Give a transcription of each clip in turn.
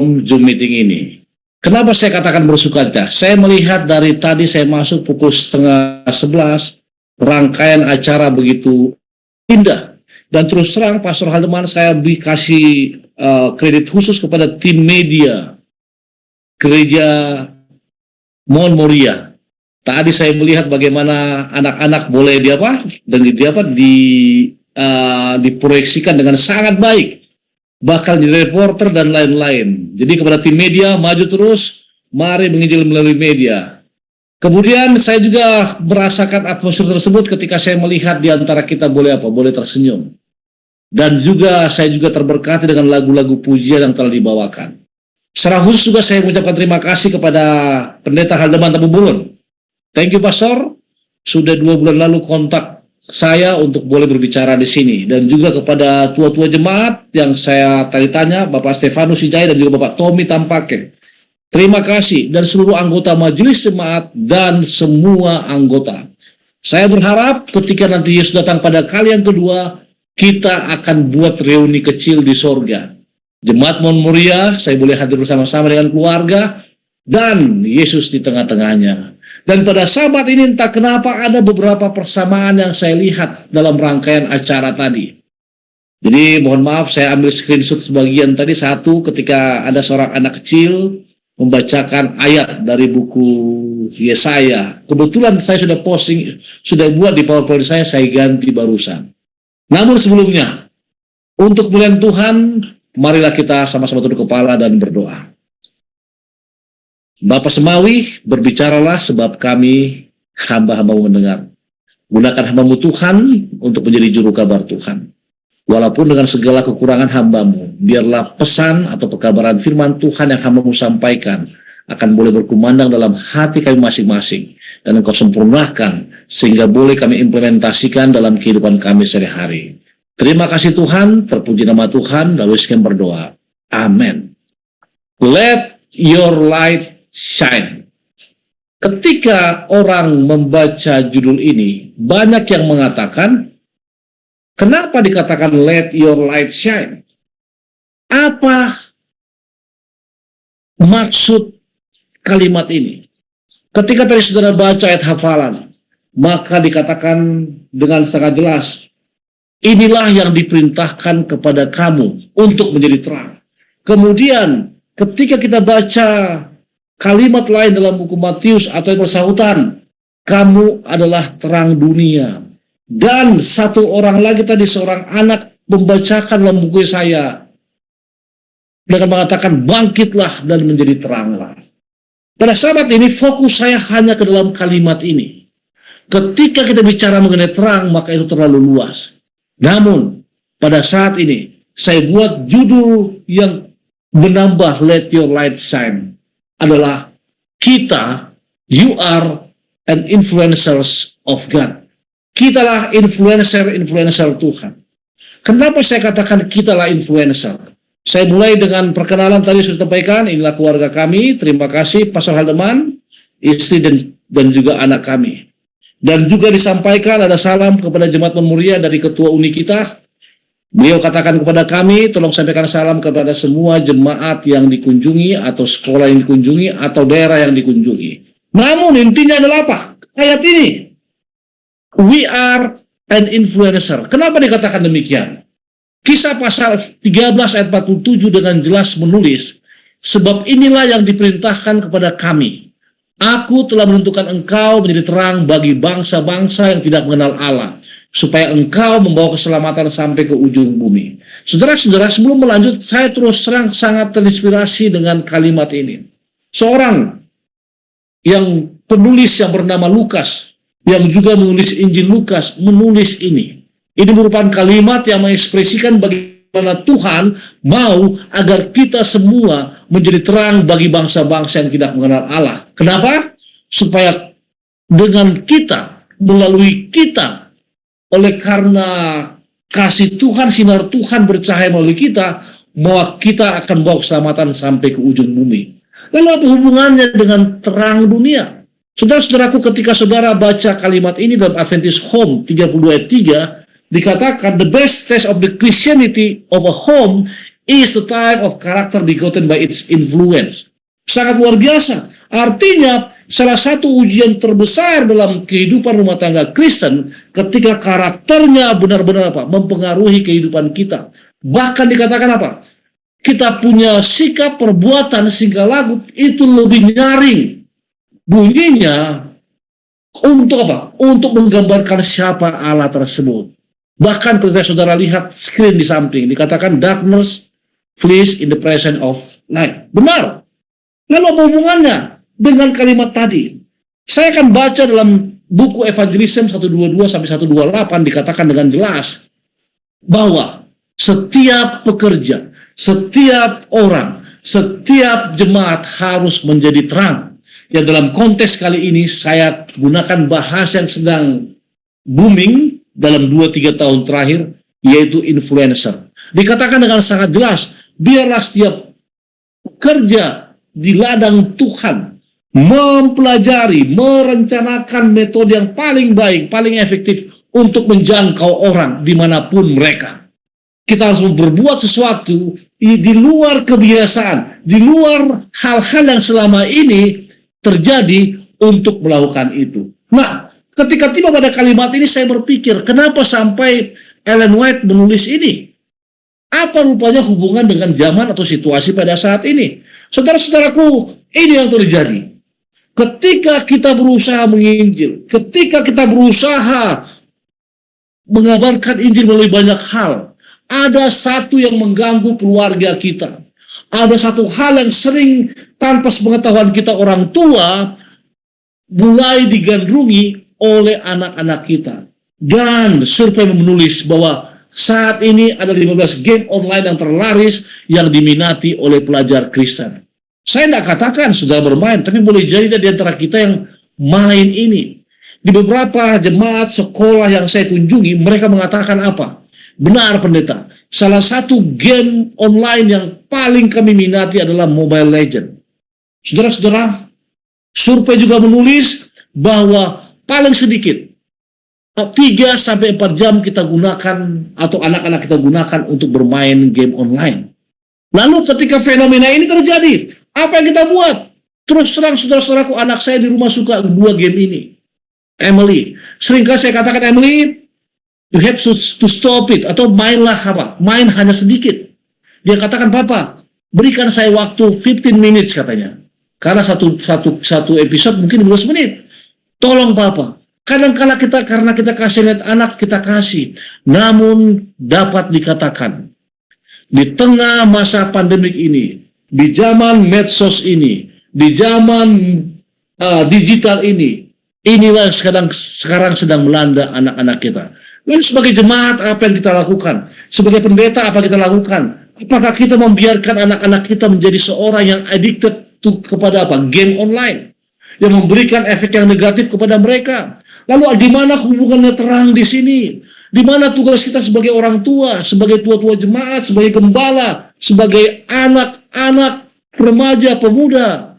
sebelum Zoom meeting ini. Kenapa saya katakan bersukacita? Saya melihat dari tadi saya masuk pukul 10:30, rangkaian acara begitu indah. Dan terus terang, Pastor Haldeman, saya dikasih kredit khusus kepada tim media Gereja Mount Moriah. Tadi saya melihat bagaimana anak-anak boleh diproyeksikan dengan sangat baik, bahkan di reporter dan lain-lain. Jadi kepada tim media, maju terus, mari menginjil melalui media. Kemudian saya juga merasakan atmosfer tersebut ketika saya melihat di antara kita boleh tersenyum. Dan juga saya juga terberkati dengan lagu-lagu pujian yang telah dibawakan. Secara khusus juga saya mengucapkan terima kasih kepada Pendeta Haldeman Tabu Bulun. Thank you, Pastor. Sudah 2 bulan lalu kontak saya untuk boleh berbicara di sini. Dan juga kepada tua-tua jemaat yang saya tadi tanya, Bapak Stefanus Wijaya dan juga Bapak Tommy Tampake. Terima kasih, dan seluruh anggota majelis jemaat dan semua anggota. Saya berharap ketika nanti Yesus datang pada kali yang kedua, kita akan buat reuni kecil di sorga. Jemaat Mount Moriah, saya boleh hadir bersama-sama dengan keluarga, dan Yesus di tengah-tengahnya. Dan pada sahabat ini entah kenapa ada beberapa persamaan yang saya lihat dalam rangkaian acara tadi. Jadi mohon maaf, saya ambil screenshot sebagian tadi. Satu, ketika ada seorang anak kecil membacakan ayat dari buku Yesaya. Kebetulan saya sudah posting, sudah buat di PowerPoint saya ganti barusan. Namun sebelumnya, untuk kemuliaan Tuhan, marilah kita sama-sama tunduk kepala dan berdoa. Bapa Semawi, berbicaralah sebab kami hamba-hambamu mendengar. Gunakan hambamu Tuhan untuk menjadi juru kabar Tuhan. Walaupun dengan segala kekurangan hambamu, biarlah pesan atau pekabaran firman Tuhan yang hambamu sampaikan akan boleh berkumandang dalam hati kami masing-masing, dan Engkau sempurnakan sehingga boleh kami implementasikan dalam kehidupan kami sehari-hari. Terima kasih Tuhan, terpuji nama Tuhan, lalu sekian berdoa. Amin. Let your light shine. Ketika orang membaca judul ini, banyak yang mengatakan, kenapa dikatakan let your light shine? Apa maksud kalimat ini? Ketika tadi saudara baca ayat hafalan, maka dikatakan dengan sangat jelas, inilah yang diperintahkan kepada kamu untuk menjadi terang. Kemudian ketika kita baca kalimat lain dalam buku Matius atau yang bersangkutan, kamu adalah terang dunia. Dan satu orang lagi tadi, seorang anak membacakan dalam buku saya dengan mengatakan bangkitlah dan menjadi teranglah. Pada saat ini fokus saya hanya ke dalam kalimat ini. Ketika kita bicara mengenai terang, maka itu terlalu luas. Namun pada saat ini saya buat judul yang menambah let your light shine adalah kita, you are an influencers of God. Kitalah influencer Tuhan. Kenapa saya katakan kitalah influencer? Saya mulai dengan perkenalan tadi sudah sampaikan, inilah keluarga kami. Terima kasih Pastor Haldeman, istri dan juga anak kami. Dan juga disampaikan ada salam kepada Jemaat Mount Moriah dari ketua uni kita. Beliau katakan kepada kami, tolong sampaikan salam kepada semua jemaat yang dikunjungi atau sekolah yang dikunjungi atau daerah yang dikunjungi. Namun intinya adalah apa? Ayat ini. We are an influencer. Kenapa dikatakan demikian? Kisah pasal 13 ayat 47 dengan jelas menulis, sebab inilah yang diperintahkan kepada kami. Aku telah menentukan engkau menjadi terang bagi bangsa-bangsa yang tidak mengenal Allah, supaya engkau membawa keselamatan sampai ke ujung bumi. Saudara-saudara, sebelum melanjut, saya terus terang sangat terinspirasi dengan kalimat ini. Seorang yang penulis yang bernama Lukas, yang juga menulis Injil Lukas, menulis ini. Ini merupakan kalimat yang mengekspresikan bagaimana Tuhan mau agar kita semua menjadi terang bagi bangsa-bangsa yang tidak mengenal Allah. Kenapa? Supaya dengan kita, melalui kita, oleh karena kasih Tuhan, sinar Tuhan bercahaya melalui kita, bahwa kita akan bawa keselamatan sampai ke ujung bumi. Lalu apa hubungannya dengan terang dunia? Saudara-saudaraku, ketika saudara baca kalimat ini dalam Adventist Home 32 ayat 3, dikatakan the best test of the Christianity of a home is the type of character begotten by its influence. Sangat luar biasa. Artinya, salah satu ujian terbesar dalam kehidupan rumah tangga Kristen ketika karakternya benar-benar mempengaruhi kehidupan kita. Bahkan dikatakan kita punya sikap, perbuatan, tingkah laku itu lebih nyaring bunyinya untuk untuk menggambarkan siapa Allah tersebut. Bahkan ketika saudara lihat screen di samping dikatakan darkness flees in the presence of light. Benar. Lalu apa hubungannya dengan kalimat tadi? Saya akan baca dalam buku Evangelism 122 sampai 128 dikatakan dengan jelas bahwa setiap pekerja, setiap orang, setiap jemaat harus menjadi terang. Yang dalam konteks kali ini saya gunakan bahasa yang sedang booming dalam 2-3 tahun terakhir, yaitu influencer. Dikatakan dengan sangat jelas, biarlah setiap pekerja di ladang Tuhan mempelajari, merencanakan metode yang paling baik, paling efektif untuk menjangkau orang dimanapun mereka. Kita harus berbuat sesuatu di luar kebiasaan, di luar hal-hal yang selama ini terjadi untuk melakukan itu. Nah, ketika tiba pada kalimat ini saya berpikir, kenapa sampai Ellen White menulis ini? Apa rupanya hubungan dengan zaman atau situasi pada saat ini? Saudara-saudaraku, ini yang terjadi. Ketika kita berusaha menginjil, ketika kita berusaha mengabarkan Injil melalui banyak hal, ada satu yang mengganggu keluarga kita. Ada satu hal yang sering tanpa sepengetahuan kita orang tua mulai digandrungi oleh anak-anak kita. Dan survei menulis bahwa saat ini ada 15 game online yang terlaris yang diminati oleh pelajar Kristen. Saya tidak katakan sudah bermain, tapi boleh jadi di antara kita yang main ini. Di beberapa jemaat sekolah yang saya kunjungi, mereka mengatakan apa? Benar pendeta, salah satu game online yang paling kami minati adalah Mobile Legends. Saudara-saudara, survei juga menulis bahwa paling sedikit 3-4 jam kita gunakan atau anak-anak kita gunakan untuk bermain game online. Lalu ketika fenomena ini terjadi, apa yang kita buat? Terus terang saudara-saudaraku, anak saya di rumah suka 2 game ini. Emily, seringkali saya katakan, Emily, you have to stop it, atau mainlah main hanya sedikit. Dia katakan, Papa, berikan saya waktu 15 minutes katanya. Karena satu episode mungkin 15 menit. Tolong Papa. Kadang-kala karena kita kasih lihat anak, kita kasih. Namun dapat dikatakan, di tengah masa pandemik ini, di zaman medsos ini, di zaman digital ini, inilah sekarang sedang melanda anak-anak kita. Lalu sebagai jemaat, apa yang kita lakukan? Sebagai pendeta, apa kita lakukan? Apakah kita membiarkan anak-anak kita menjadi seorang yang addicted kepada game online? Yang memberikan efek yang negatif kepada mereka. Lalu di mana hubungannya terang di sini? Di mana tugas kita sebagai orang tua, sebagai tua-tua jemaat, sebagai gembala, sebagai anak-anak, remaja, pemuda?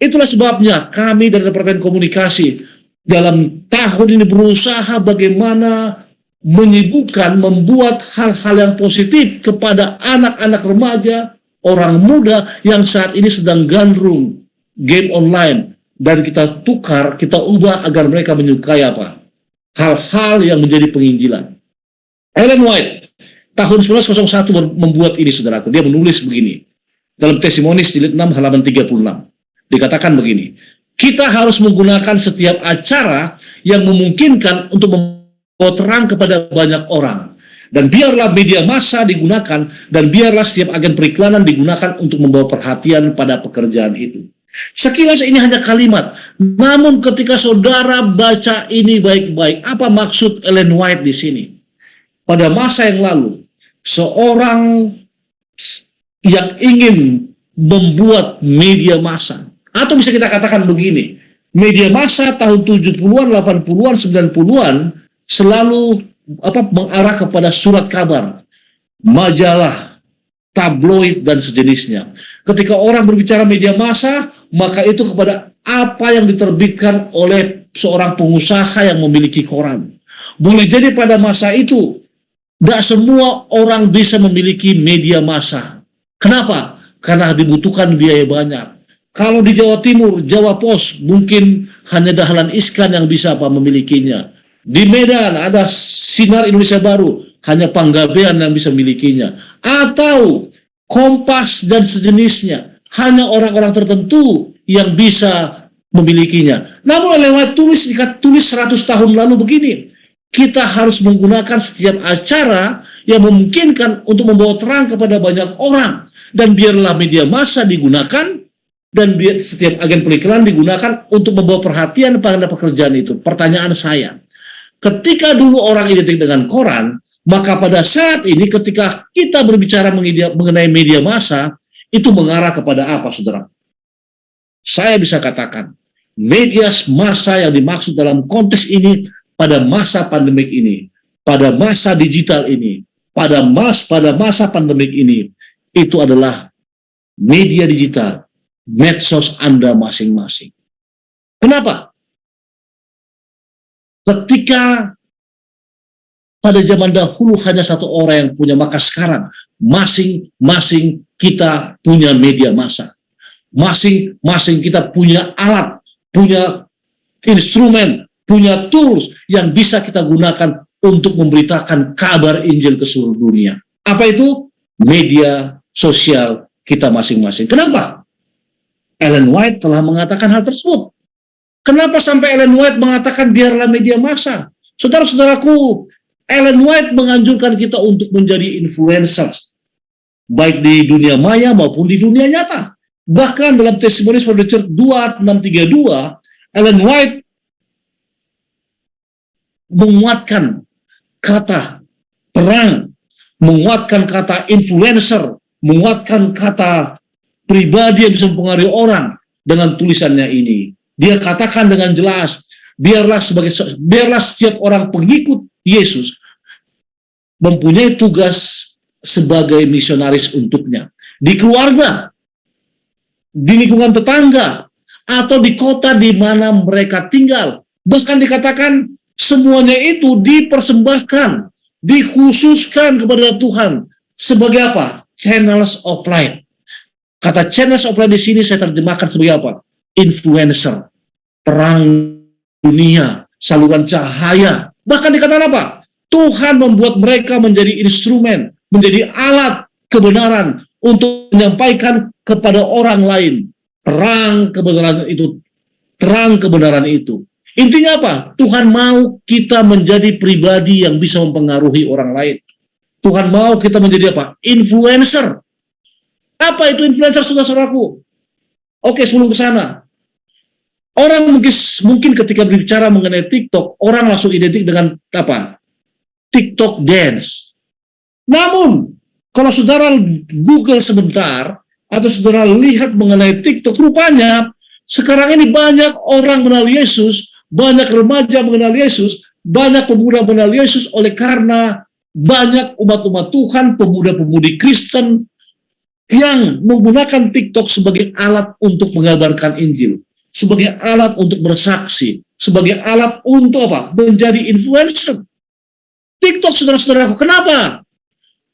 Itulah sebabnya kami dari Departemen Komunikasi dalam tahun ini berusaha bagaimana menyibukkan, membuat hal-hal yang positif kepada anak-anak remaja, orang muda yang saat ini sedang gandrung game online. Dan kita tukar, kita ubah agar mereka menyukai hal-hal yang menjadi penginjilan. Ellen White, tahun 1901 membuat ini, saudaraku. Dia menulis begini. Dalam Tesimonis jilid 6 halaman 36. Dikatakan begini. Kita harus menggunakan setiap acara yang memungkinkan untuk membawa terang kepada banyak orang. Dan biarlah media massa digunakan, dan biarlah setiap agen periklanan digunakan untuk membawa perhatian pada pekerjaan itu. Sekilas ini hanya kalimat, namun ketika saudara baca ini baik-baik, apa maksud Ellen White di sini? Pada masa yang lalu, seorang yang ingin membuat media massa, atau bisa kita katakan begini, media massa tahun 70-an, 80-an, 90-an selalu mengarah kepada surat kabar, majalah, tabloid, dan sejenisnya. Ketika orang berbicara media massa, maka itu kepada apa yang diterbitkan oleh seorang pengusaha yang memiliki koran. Boleh jadi pada masa itu, Tidak semua orang bisa memiliki media massa. Kenapa? Karena dibutuhkan biaya banyak. Kalau di Jawa Timur, Jawa Pos, mungkin hanya Dahlan Iskan yang bisa memilikinya. Di Medan ada Sinar Indonesia Baru, hanya Panggabean yang bisa memilikinya. Atau Kompas dan sejenisnya, hanya orang-orang tertentu yang bisa memilikinya. Namun lewat tulis 100 tahun lalu begini, kita harus menggunakan setiap acara yang memungkinkan untuk membawa terang kepada banyak orang. Dan biarlah media massa digunakan, dan setiap agen periklan digunakan untuk membawa perhatian pada pekerjaan itu. Pertanyaan saya, ketika dulu orang identik dengan koran, maka pada saat ini ketika kita berbicara mengenai media massa, itu mengarah kepada apa, saudara? Saya bisa katakan, media massa yang dimaksud dalam konteks ini pada masa pandemik ini, pada masa digital ini, pada masa pandemik ini, itu adalah media digital, medsos Anda masing-masing. Kenapa? Ketika pada zaman dahulu hanya satu orang yang punya, maka sekarang masing-masing kita punya media massa. Masing-masing kita punya alat, punya instrumen, punya tools yang bisa kita gunakan untuk memberitakan kabar Injil ke seluruh dunia. Apa itu? Media sosial kita masing-masing. Kenapa? Ellen White telah mengatakan hal tersebut. Kenapa sampai Ellen White mengatakan biarlah media massa? Saudara-saudaraku, Ellen White menganjurkan kita untuk menjadi influencers, baik di dunia maya maupun di dunia nyata. Bahkan dalam Testimonies for the Church 2632, Ellen White menguatkan kata terang, menguatkan kata influencer, menguatkan kata pribadi yang bisa mempengaruhi orang dengan tulisannya ini. Dia katakan dengan jelas, biarlah setiap orang pengikut Yesus mempunyai tugas sebagai misionaris untuknya. Di keluarga, di lingkungan tetangga, atau di kota di mana mereka tinggal. Bahkan dikatakan semuanya itu dipersembahkan, dikhususkan kepada Tuhan sebagai apa? Channels of light. Kata channels of light di sini saya terjemahkan sebagai apa? Influencer, terang dunia, saluran cahaya. Bahkan dikatakan apa? Tuhan membuat mereka menjadi instrumen, menjadi alat kebenaran untuk menyampaikan kepada orang lain terang kebenaran itu. Intinya apa? Tuhan mau kita menjadi pribadi yang bisa mempengaruhi orang lain. Tuhan mau kita menjadi apa? Influencer. Apa itu influencer, saudara-saudaraku? Oke, sebelum ke sana, orang mungkin ketika berbicara mengenai TikTok, orang langsung identik dengan apa? TikTok dance. Namun, kalau saudara Google sebentar, atau saudara lihat mengenai TikTok, rupanya sekarang ini banyak orang mengenal Yesus, banyak remaja mengenal Yesus, banyak pemuda mengenal Yesus oleh karena banyak umat-umat Tuhan, pemuda-pemudi Kristen yang menggunakan TikTok sebagai alat untuk mengabarkan Injil, sebagai alat untuk bersaksi, sebagai alat untuk apa? Menjadi influencer. TikTok, saudara-saudaraku, kenapa?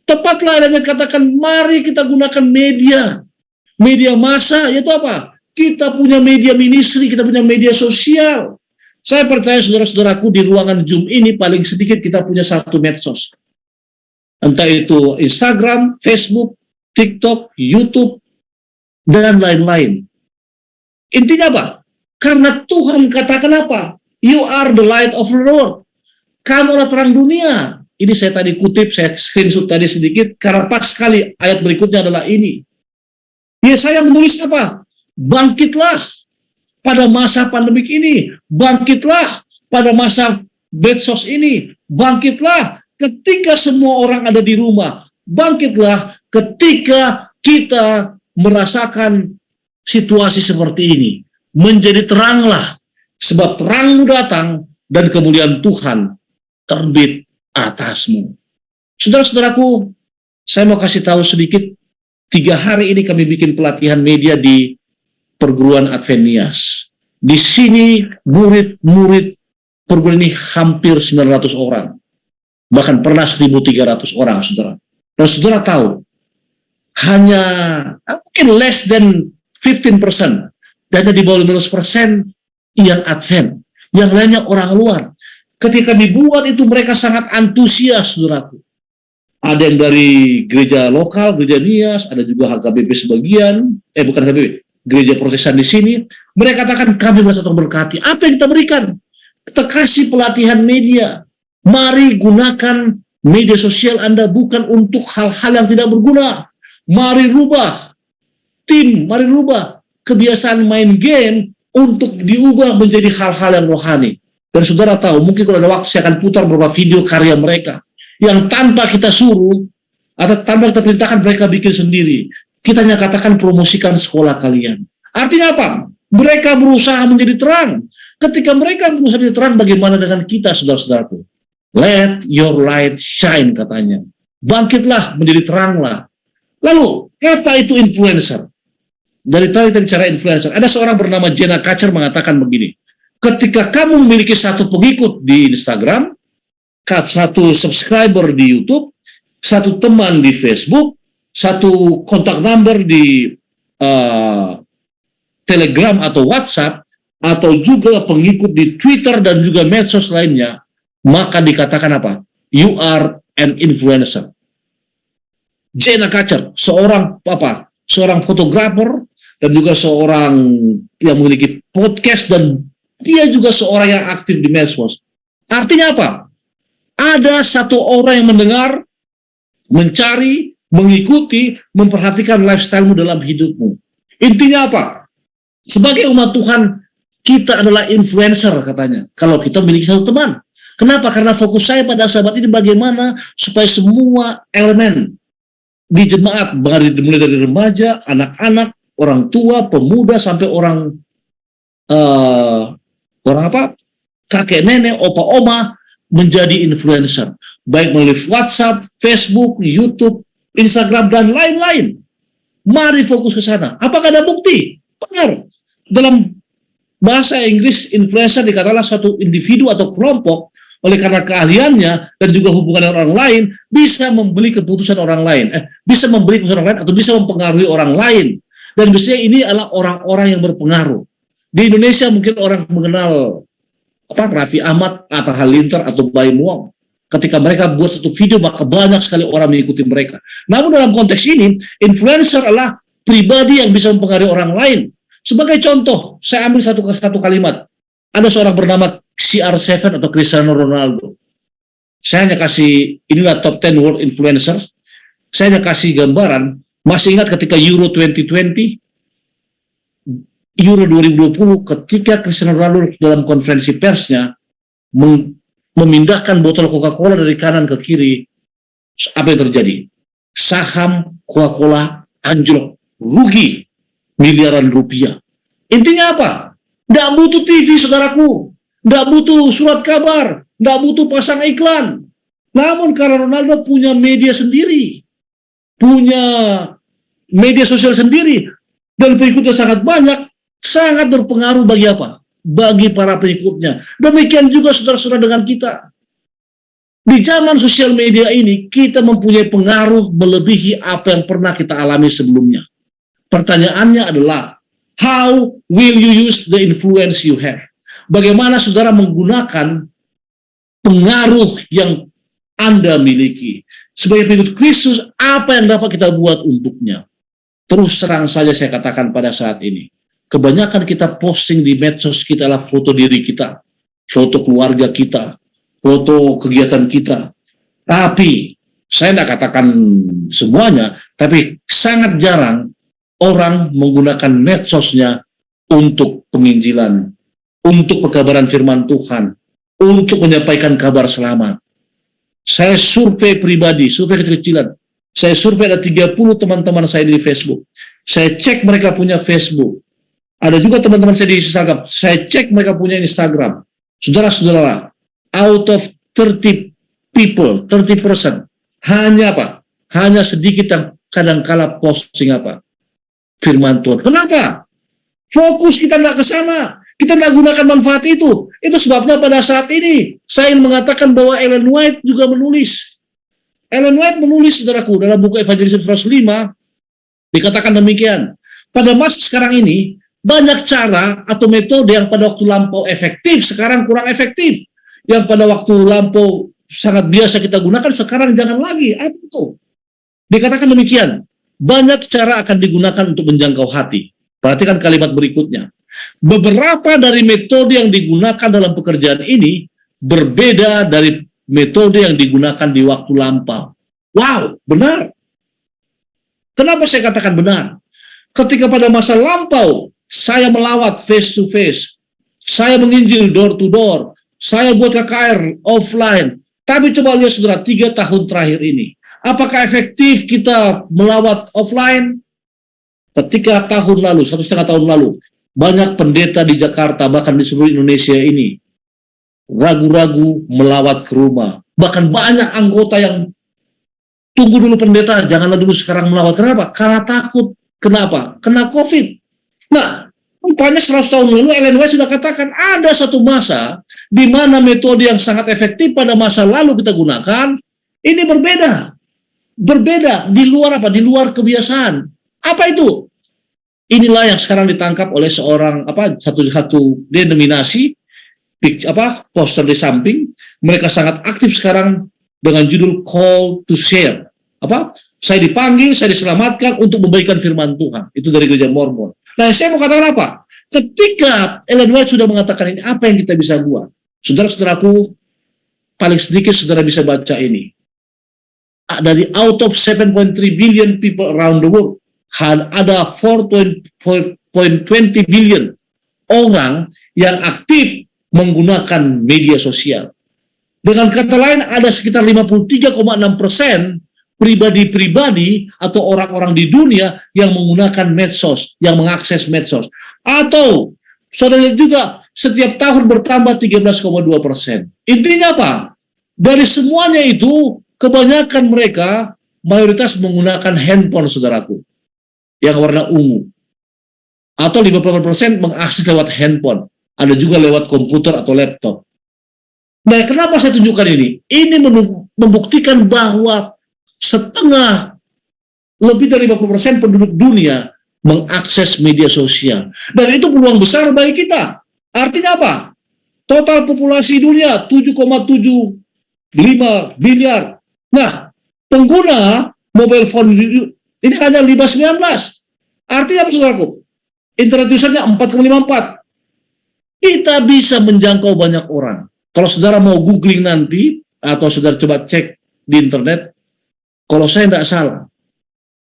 Tepatlah adanya katakan, mari kita gunakan media massa, yaitu apa? Kita punya media ministry, kita punya media sosial. Saya percaya saudara-saudaraku di ruangan Zoom ini paling sedikit kita punya satu medsos. Entah itu Instagram, Facebook, TikTok, YouTube, dan lain-lain. Intinya apa? Karena Tuhan katakan apa? You are the light of the world. Kamu adalah terang dunia. Ini saya tadi kutip, saya screenshot tadi sedikit, karena pas sekali ayat berikutnya adalah ini. Yesaya menulis apa? Bangkitlah pada masa pandemik ini. Bangkitlah pada masa medsos ini. Bangkitlah ketika semua orang ada di rumah. Bangkitlah ketika kita merasakan situasi seperti ini. Menjadi teranglah, sebab terangmu datang dan kemuliaan Tuhan terbit atasmu. Saudara-saudaraku, saya mau kasih tahu sedikit. 3 hari ini kami bikin pelatihan media di perguruan Advenias. Di sini murid-murid perguruan ini hampir 900 orang. Bahkan pernah 1.300 orang, saudara. Dan saudara tahu, hanya mungkin less than 15%, dan di bawah 15% yang Advent, yang lainnya orang luar. Ketika dibuat itu mereka sangat antusias, saudaraku. Ada yang dari gereja lokal, gereja Nias, ada juga HKBP sebagian, bukan HKBP, gereja Protestan di sini. Mereka katakan kami merasa terberkati. Apa yang kita berikan? Kita kasih pelatihan media. Mari gunakan media sosial Anda bukan untuk hal-hal yang tidak berguna. Mari rubah tim, mari rubah kebiasaan main game untuk diubah menjadi hal-hal yang rohani. Dan saudara tahu, mungkin kalau ada waktu saya akan putar beberapa video karya mereka yang tanpa kita suruh atau tanpa kita perintahkan mereka bikin sendiri. Kita hanya katakan promosikan sekolah kalian. Artinya apa? Mereka berusaha menjadi terang. Ketika mereka berusaha menjadi terang, bagaimana dengan kita, saudara-saudaraku? Let your light shine, katanya. Bangkitlah, menjadi teranglah. Lalu, apa itu influencer? Dari tadi kita bicara influencer. Ada seorang bernama Jenna Kutcher mengatakan begini. Ketika kamu memiliki satu pengikut di Instagram, satu subscriber di YouTube, satu teman di Facebook, satu kontak number di Telegram atau WhatsApp, atau juga pengikut di Twitter dan juga medsos lainnya, maka dikatakan apa? You are an influencer. Jenna Kutcher, seorang fotografer dan juga seorang yang memiliki podcast, dan dia juga seorang yang aktif di medsos. Artinya apa? Ada satu orang yang mendengar, mencari, mengikuti, memperhatikan lifestyle-mu dalam hidupmu. Intinya apa? Sebagai umat Tuhan, kita adalah influencer, katanya. Kalau kita memiliki satu teman. Kenapa? Karena fokus saya pada sahabat ini bagaimana supaya semua elemen di jemaat, mulai dari remaja, anak-anak, orang tua, pemuda, sampai orang kakek nenek, opa oma, menjadi influencer, baik melalui WhatsApp, Facebook, YouTube, Instagram, dan lain-lain. Mari fokus ke sana. Apakah ada bukti? Benar. Dalam bahasa Inggris, influencer dikatakan suatu individu atau kelompok oleh karena keahliannya dan juga hubungan dengan orang lain bisa membeli keputusan orang lain, bisa membeli keputusan orang lain atau bisa mempengaruhi orang lain. Dan biasanya ini adalah orang-orang yang berpengaruh. Di Indonesia mungkin orang mengenal Raffi Ahmad, Atta Halilintar, atau Baim Wong. Ketika mereka buat satu video, maka banyak sekali orang mengikuti mereka. Namun dalam konteks ini, influencer adalah pribadi yang bisa mempengaruhi orang lain. Sebagai contoh, saya ambil satu kalimat. Ada seorang bernama CR7 atau Cristiano Ronaldo. Saya hanya kasih, inilah top 10 world influencers. Saya hanya kasih gambaran. Masih ingat ketika Euro 2020, Euro 2020, ketika Cristiano Ronaldo dalam konferensi persnya memindahkan botol Coca-Cola dari kanan ke kiri, apa yang terjadi? Saham Coca-Cola anjlok, rugi miliaran rupiah. Intinya apa? Nggak butuh TV, saudaraku. Nggak butuh surat kabar. Nggak butuh pasang iklan. Namun karena Ronaldo punya media sendiri, punya media sosial sendiri, dan pengikutnya sangat banyak, sangat berpengaruh bagi apa? Bagi para pengikutnya. Demikian juga saudara-saudara dengan kita. Di zaman sosial media ini, kita mempunyai pengaruh melebihi apa yang pernah kita alami sebelumnya. Pertanyaannya adalah, how will you use the influence you have? Bagaimana saudara menggunakan pengaruh yang Anda miliki? Sebagai pengikut Kristus, apa yang dapat kita buat untuknya? Terus terang saja saya katakan pada saat ini, kebanyakan kita posting di medsos kita adalah foto diri kita, foto keluarga kita, foto kegiatan kita. Tapi, saya tidak katakan semuanya, tapi sangat jarang orang menggunakan medsosnya untuk penginjilan, untuk pekabaran firman Tuhan, untuk menyampaikan kabar selamat. Saya survei pribadi, survei kecil-kecilan. Saya survei ada 30 teman-teman saya di Facebook. Saya cek mereka punya Facebook. Ada juga teman-teman saya di Instagram. Saya cek mereka punya Instagram. Saudara-saudara, out of 30 people, 30%, hanya apa? Hanya sedikit yang kadang-kala posting apa? Firman Tuhan. Kenapa? Fokus kita nggak ke sana. Kita tidak gunakan manfaat itu. Itu sebabnya pada saat ini saya ingin mengatakan bahwa Ellen White juga menulis. Ellen White menulis, saudaraku, dalam buku Evangelism 105, dikatakan demikian. Pada masa sekarang ini, banyak cara atau metode yang pada waktu lampau efektif, sekarang kurang efektif. Yang pada waktu lampau sangat biasa kita gunakan, sekarang jangan lagi. Apa itu? Dikatakan demikian. Banyak cara akan digunakan untuk menjangkau hati. Perhatikan kalimat berikutnya. Beberapa dari metode yang digunakan dalam pekerjaan ini berbeda dari metode yang digunakan di waktu lampau. Wow, benar. Kenapa saya katakan benar? Ketika pada masa lampau, saya melawat face to face, saya menginjil door to door, saya buat KKR offline. Tapi coba lihat saudara, 3 tahun terakhir ini. Apakah efektif kita melawat offline? Ketika tahun lalu, 1,5 tahun lalu, banyak pendeta di Jakarta, bahkan di seluruh Indonesia ini, ragu-ragu melawat ke rumah. Bahkan banyak anggota yang tunggu dulu pendeta, janganlah dulu sekarang melawat. Kenapa? Karena takut. Kenapa? Kena COVID. Nah, rupanya 100 tahun lalu Ellen White sudah katakan ada satu masa di mana metode yang sangat efektif pada masa lalu kita gunakan, ini berbeda. Berbeda, di luar apa? Di luar kebiasaan. Apa itu? Inilah yang sekarang ditangkap oleh seorang satu denominasi poster di samping. Mereka sangat aktif sekarang dengan judul Call to Share. Saya dipanggil, saya diselamatkan untuk membagikan firman Tuhan. Itu dari Gereja Mormon. Nah, saya mau katakan apa? Ketika Ellen White sudah mengatakan ini, apa yang kita bisa buat? Saudara-saudaraku, paling sedikit saudara bisa baca ini. Dari out of 7.3 billion people around the world, ada 4.20 billion orang yang aktif menggunakan media sosial. Dengan kata lain, ada sekitar 53,6% pribadi-pribadi atau orang-orang di dunia yang menggunakan medsos, yang mengakses medsos. Atau, saudara lihat juga, setiap tahun bertambah 13,2%. Intinya apa? Dari semuanya itu, kebanyakan mereka mayoritas menggunakan handphone, saudaraku, yang warna ungu. Atau 58% mengakses lewat handphone. Ada juga lewat komputer atau laptop. Nah, kenapa saya tunjukkan ini? Ini membuktikan bahwa lebih dari 50% penduduk dunia mengakses media sosial. Dan itu peluang besar bagi kita. Artinya apa? Total populasi dunia 7,75 miliar. Nah, pengguna mobile phone ini hanya 5,19. Artinya apa, saudaraku? Internet usernya 4,54. Kita bisa menjangkau banyak orang. Kalau saudara mau googling nanti, atau saudara coba cek di internet, kalau saya tidak salah,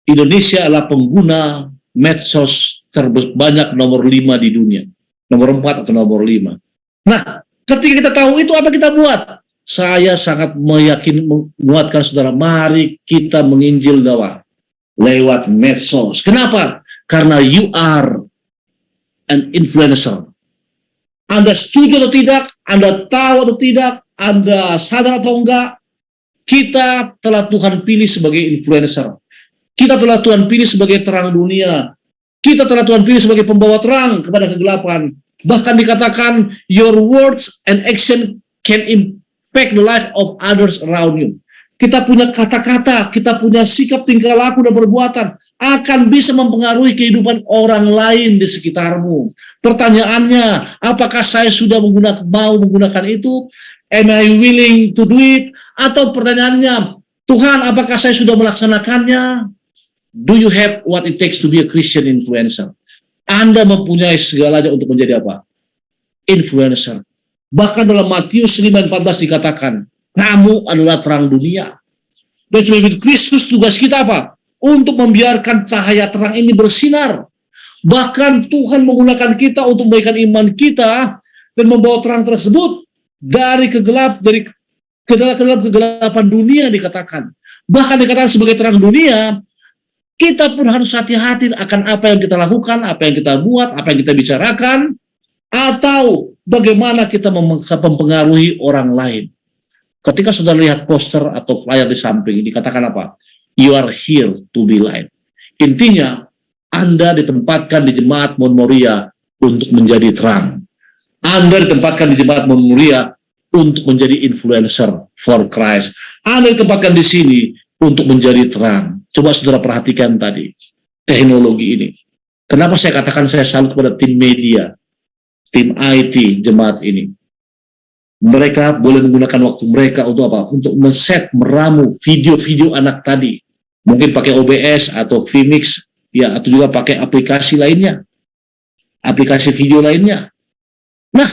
Indonesia adalah pengguna medsos terbanyak nomor 5 di dunia. Nomor 4 atau nomor 5. Nah, ketika kita tahu itu, apa kita buat? Saya sangat menguatkan saudara, mari kita menginjil dakwah lewat medsos. Kenapa? Karena you are an influencer. Anda setuju atau tidak, Anda tahu atau tidak, Anda sadar atau enggak, kita telah Tuhan pilih sebagai influencer. Kita telah Tuhan pilih sebagai terang dunia. Kita telah Tuhan pilih sebagai pembawa terang kepada kegelapan. Bahkan dikatakan, your words and action can impact the life of others around you. Kita punya kata-kata, kita punya sikap tingkah laku dan perbuatan akan bisa mempengaruhi kehidupan orang lain di sekitarmu. Pertanyaannya, apakah saya sudah mau menggunakan itu? Am I willing to do it? Atau pertanyaannya, Tuhan, apakah saya sudah melaksanakannya? Do you have what it takes to be a Christian influencer? Anda mempunyai segalanya untuk menjadi apa? Influencer. Bahkan dalam Matius 5:14 dikatakan, kamu adalah terang dunia. Dan sebab itu Kristus tugas kita apa? Untuk membiarkan cahaya terang ini bersinar. Bahkan Tuhan menggunakan kita untuk memberikan iman kita dan membawa terang tersebut dari kegelapan dunia dikatakan. Bahkan dikatakan sebagai terang dunia, kita pun harus hati-hati akan apa yang kita lakukan, apa yang kita buat, apa yang kita bicarakan, atau bagaimana kita mempengaruhi orang lain. Ketika sudah lihat poster atau flyer di samping, dikatakan apa? You are here to be light. Intinya, Anda ditempatkan di jemaat Mount Moriah untuk menjadi terang. Anda ditempatkan di jemaat Mulia untuk menjadi influencer for Christ. Anda ditempatkan di sini untuk menjadi terang. Coba saudara perhatikan tadi teknologi ini. Kenapa saya katakan saya salut kepada tim media, tim IT jemaat ini. Mereka boleh menggunakan waktu mereka untuk apa? Untuk men-set, meramu video-video anak tadi. Mungkin pakai OBS atau Vmix, ya, atau juga pakai aplikasi lainnya. Aplikasi video lainnya. Nah,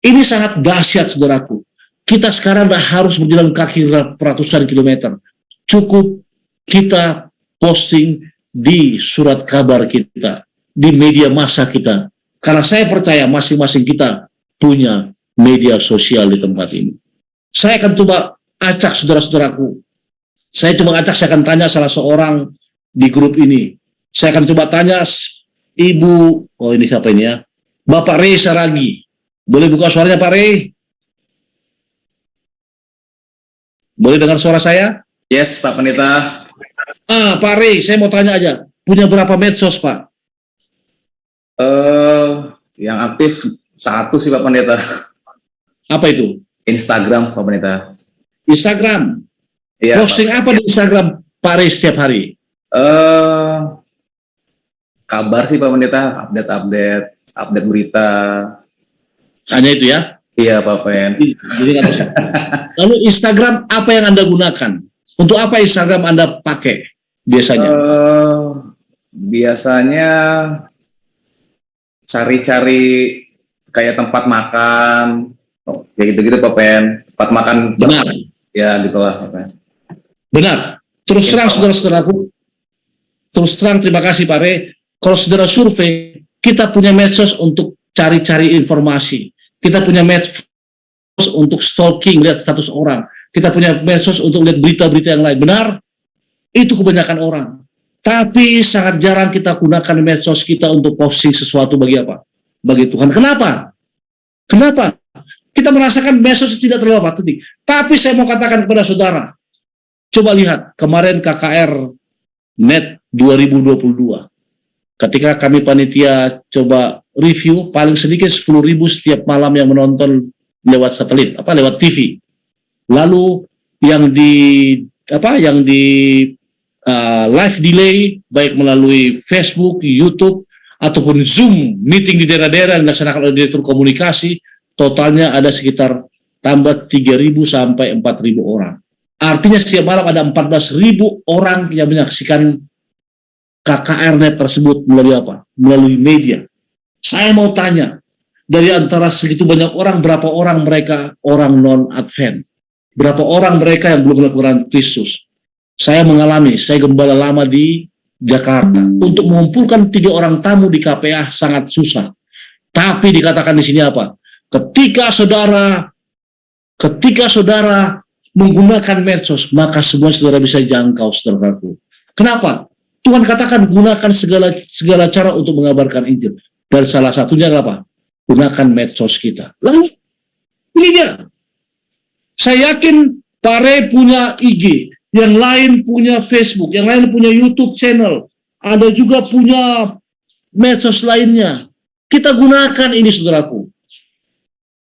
ini sangat dahsyat, saudaraku. Kita sekarang tidak harus berjalan kaki ratusan kilometer. Cukup kita posting di surat kabar kita, di media massa kita. Karena saya percaya masing-masing kita punya media sosial di tempat ini. Saya akan coba acak saudara-saudaraku. Saya akan tanya salah seorang di grup ini. Saya akan coba tanya Ibu, oh ini siapa ini ya? Bapak Rey Saragi. Boleh buka suaranya Pak Rey? Boleh dengar suara saya? Yes, Pak Pendeta. Pak Rey, saya mau tanya aja. Punya berapa medsos, Pak? Yang aktif satu sih Pak Pendeta. Apa itu? Instagram Pak Pendeta. Instagram? Iya, posting apa di Instagram Pak Rey setiap hari? Kabar sih Pak Pendeta, update berita. Hanya itu ya? Iya Pak Pen. Jadi nggak bisa. Lalu Instagram apa yang Anda gunakan? Untuk apa Instagram Anda pakai biasanya? Biasanya cari-cari kayak tempat makan, kayak gitu-gitu Pak Pen. Tempat makan. Benar. Ya gitulah Pak Pen. Benar. Terus terang saudara-saudaraku. Terus terang terima kasih Pak Rey. Kalau saudara survei, kita punya medsos untuk cari-cari informasi. Kita punya medsos untuk stalking, lihat status orang. Kita punya medsos untuk lihat berita-berita yang lain. Benar? Itu kebanyakan orang. Tapi sangat jarang kita gunakan medsos kita untuk posting sesuatu bagi apa? Bagi Tuhan. Kenapa? Kenapa? Kita merasakan medsos tidak terlalu penting. Tapi saya mau katakan kepada saudara, coba lihat kemarin KKR Net 2022. Ketika kami panitia coba review, paling sedikit 10.000 setiap malam yang menonton lewat satelit, lewat TV. Lalu yang di live delay baik melalui Facebook, YouTube ataupun Zoom meeting di daerah-daerah yang dilaksanakan oleh direktur komunikasi, totalnya ada sekitar tambah 3.000 sampai 4.000 orang. Artinya setiap malam ada 14.000 orang yang menyaksikan KKR Net tersebut melalui apa? Melalui media. Saya mau tanya, dari antara segitu banyak orang, berapa orang mereka orang non-Advent? Berapa orang mereka yang belum melakukan Kristus? Saya mengalami, saya gembala lama di Jakarta. Untuk mengumpulkan 3 orang tamu di KPA sangat susah. Tapi dikatakan di sini apa? Ketika saudara menggunakan medsos, maka semua saudara bisa jangkau saudaraku. Kenapa? Tuhan katakan gunakan segala cara untuk mengabarkan Injil. Dan salah satunya adalah apa? Gunakan medsos kita. Lalu, ini dia. Saya yakin Pak Rey punya IG, yang lain punya Facebook, yang lain punya YouTube channel, ada juga punya medsos lainnya. Kita gunakan ini, saudaraku.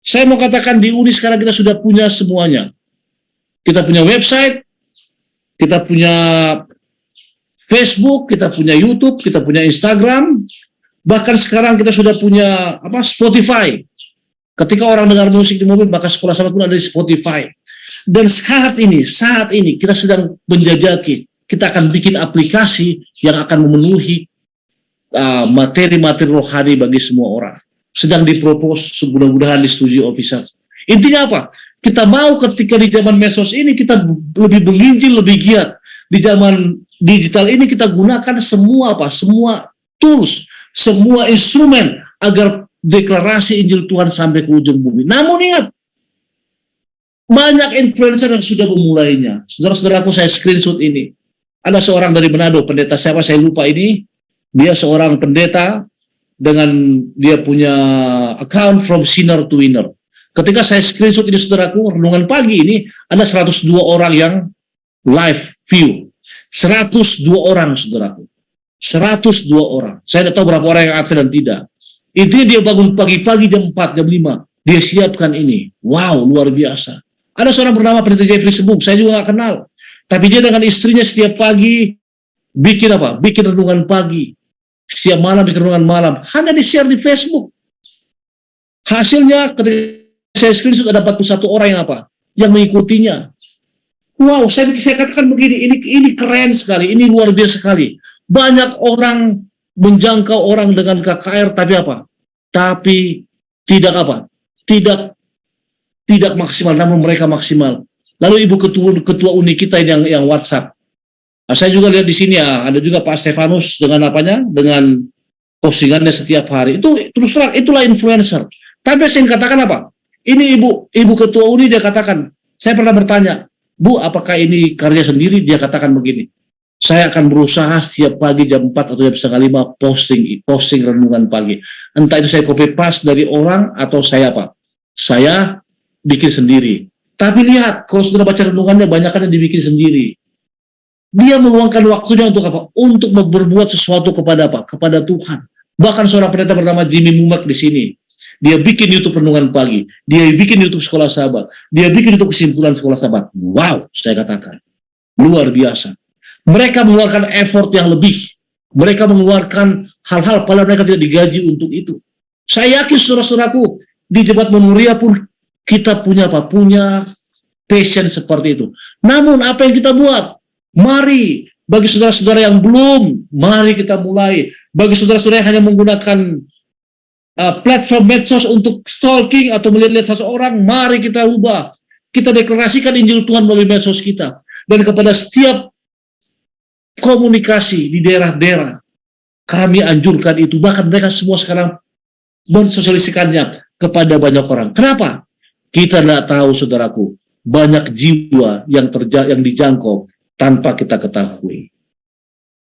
Saya mau katakan di Uni sekarang kita sudah punya semuanya. Kita punya website, kita punya Facebook, kita punya YouTube, kita punya Instagram, bahkan sekarang kita sudah punya Spotify. Ketika orang dengar musik di mobil, maka sekolah sahabat pun ada di Spotify. Dan saat ini kita sedang menjajaki, kita akan bikin aplikasi yang akan memenuhi materi-materi rohani bagi semua orang. Sedang dipropos, mudah-mudahan disetujui official. Intinya apa? Kita mau ketika di zaman medsos ini kita lebih menginjil, lebih giat. Di zaman digital ini kita gunakan semua tools, semua instrumen agar deklarasi Injil Tuhan sampai ke ujung bumi. Namun ingat, banyak influencer yang sudah memulainya. Saudara-saudaraku, saya screenshot ini. Ada seorang dari Manado, pendeta siapa saya lupa ini. Dia seorang pendeta dengan dia punya account from sinner to winner. Ketika saya screenshot ini saudaraku, renungan pagi ini ada 102 orang yang live view. 102 orang saudaraku. 102 orang. Saya tidak tahu berapa orang yang advent dan tidak. Intinya dia bangun pagi-pagi jam 4, jam 5. Dia siapkan ini. Wow, luar biasa. Ada seorang bernama Pendeta Jeffrey Sebuk, saya juga nggak kenal. Tapi dia dengan istrinya setiap pagi bikin apa? Bikin renungan pagi. Setiap malam bikin renungan malam. Hanya di-share di Facebook. Hasilnya ketika saya screenshot ada 41 orang yang apa? Yang mengikutinya. Wow, saya katakan begini, ini keren sekali, ini luar biasa sekali. Banyak orang menjangkau orang dengan KKR, tapi apa? Tapi tidak apa? Tidak maksimal, namun mereka maksimal. Lalu ibu ketua uni kita yang WhatsApp. Nah, saya juga lihat di sini ya, ada juga Pak Stefanus dengan apanya? Dengan postingannya setiap hari. Itu terus terang, itulah influencer. Tapi saya katakan apa? Ini ibu ketua uni dia katakan, saya pernah bertanya, Bu, apakah ini karya sendiri? Dia katakan begini, saya akan berusaha setiap pagi jam 4 atau jam setengah 5 posting renungan pagi. Entah itu saya copy paste dari orang atau saya apa? Saya bikin sendiri. Tapi lihat, kalau sudah baca renungannya, banyak yang dibikin sendiri. Dia meluangkan waktunya untuk apa? Untuk berbuat sesuatu kepada apa? Kepada Tuhan. Bahkan seorang pendeta bernama Jimmy Mumak di sini. Dia bikin YouTube renungan pagi. Dia bikin YouTube sekolah sahabat. Dia bikin YouTube kesimpulan sekolah sahabat. Wow, saya katakan. Luar biasa. Mereka mengeluarkan effort yang lebih. Mereka mengeluarkan hal-hal, padahal mereka tidak digaji untuk itu. Saya yakin saudara-saudaraku, di Jemaat Menuria pun kita punya apa? Punya passion seperti itu. Namun apa yang kita buat? Mari, bagi saudara-saudara yang belum, mari kita mulai. Bagi saudara-saudara yang hanya menggunakan platform medsos untuk stalking atau melihat-lihat seseorang, mari kita ubah. Kita deklarasikan Injil Tuhan melalui medsos kita. Dan kepada setiap komunikasi di daerah-daerah, kami anjurkan itu. Bahkan mereka semua sekarang mensosialisikannya kepada banyak orang. Kenapa? Kita tidak tahu, saudaraku, banyak jiwa yang dijangkau tanpa kita ketahui.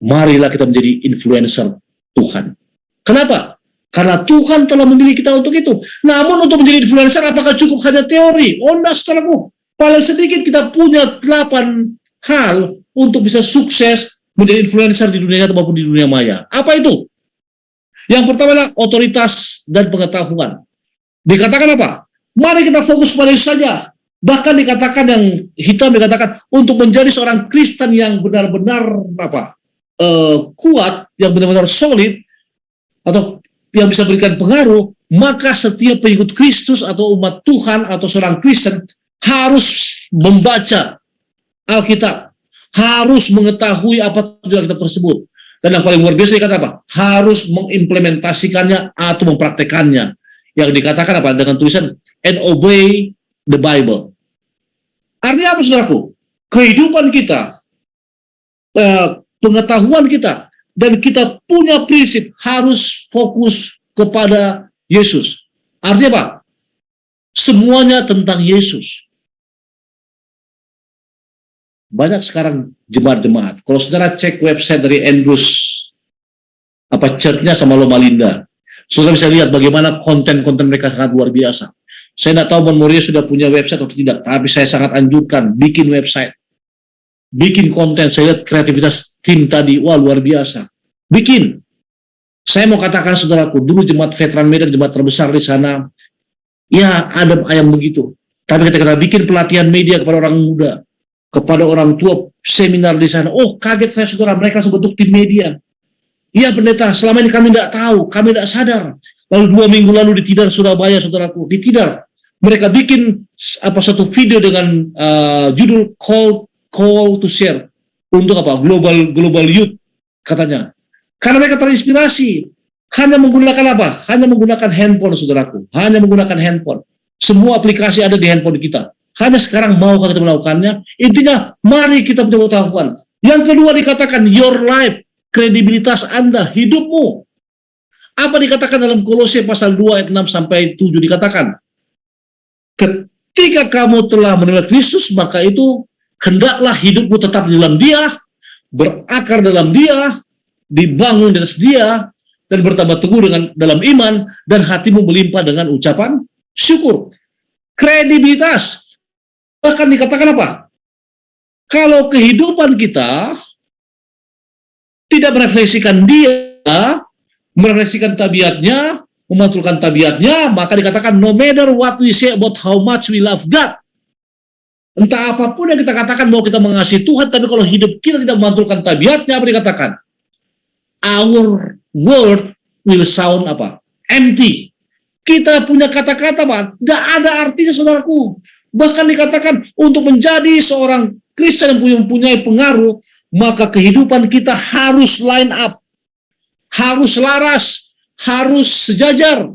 Marilah kita menjadi influencer Tuhan. Kenapa? Karena Tuhan telah memilih kita untuk itu. Namun untuk menjadi influencer, apakah cukup hanya teori? Oh, enggak, saudaraku. Paling sedikit kita punya 8 hal untuk bisa sukses menjadi influencer di dunia nyata maupun di dunia maya. Apa itu? Yang pertama adalah otoritas dan pengetahuan. Dikatakan apa? Mari kita fokus pada itu saja. Bahkan dikatakan yang hitam dikatakan untuk menjadi seorang Kristen yang benar-benar kuat, yang benar-benar solid, atau yang bisa berikan pengaruh, maka setiap pengikut Kristus atau umat Tuhan atau seorang Kristen harus membaca Alkitab, harus mengetahui apa tujuan Alkitab tersebut. Dan yang paling luar biasa dikatakan apa? Harus mengimplementasikannya atau mempraktekannya. Yang dikatakan apa? Dengan tulisan and obey the Bible. Artinya apa, saudaraku? Kehidupan kita, pengetahuan kita, dan kita punya prinsip harus fokus kepada Yesus. Artinya apa? Semuanya tentang Yesus. Banyak sekarang jemaat-jemaat. Kalau saudara cek website dari Andrews, church-nya sama Loma Linda, saudara bisa lihat bagaimana konten-konten mereka sangat luar biasa. Saya tidak tahu Menuria sudah punya website atau tidak, tapi saya sangat anjurkan bikin website. Bikin konten, saya lihat kreativitas tim tadi, wah luar biasa. Bikin. Saya mau katakan saudaraku, dulu jemaat veteran Medan, jemaat terbesar di sana, ya adem ayam begitu. Tapi ketika kita bikin pelatihan media kepada orang muda, kepada orang tua, seminar di sana, oh kaget saya saudara, mereka langsung bentuk tim media. Iya pendeta, selama ini kami tidak tahu, kami tidak sadar. Lalu 2 minggu lalu di Tidar Surabaya, saudaraku, di Tidar, mereka bikin satu video dengan judul Call to Share untuk global youth katanya. Karena mereka terinspirasi hanya menggunakan apa? Hanya menggunakan handphone, saudaraku. Hanya menggunakan handphone. Semua aplikasi ada di handphone kita. Hanya sekarang maukah kita melakukannya? Intinya, mari kita punya pengetahuan. Yang kedua dikatakan your life, kredibilitas Anda, hidupmu. Apa dikatakan dalam Kolose pasal 2 ayat 6 sampai 7 dikatakan? Ketika kamu telah menerima Kristus, maka itu hendaklah hidupmu tetap di dalam Dia, berakar dalam Dia, dibangun di atas Dia, dan bertambah teguh dalam iman, dan hatimu melimpah dengan ucapan syukur. Kredibilitas. Bahkan dikatakan apa? Kalau kehidupan kita tidak merefleksikan Dia, merefleksikan tabiatnya, memantulkan tabiatnya, maka dikatakan no matter what we say about how much we love God. Entah apapun yang kita katakan bahwa kita mengasihi Tuhan, tapi kalau hidup kita tidak memantulkan tabiatnya, apa dikatakan? Our word will sound apa? Empty. Kita punya kata-kata, Pak, tidak ada artinya, saudaraku. Bahkan dikatakan untuk menjadi seorang Kristen yang mempunyai pengaruh, maka kehidupan kita harus line up, harus selaras, harus sejajar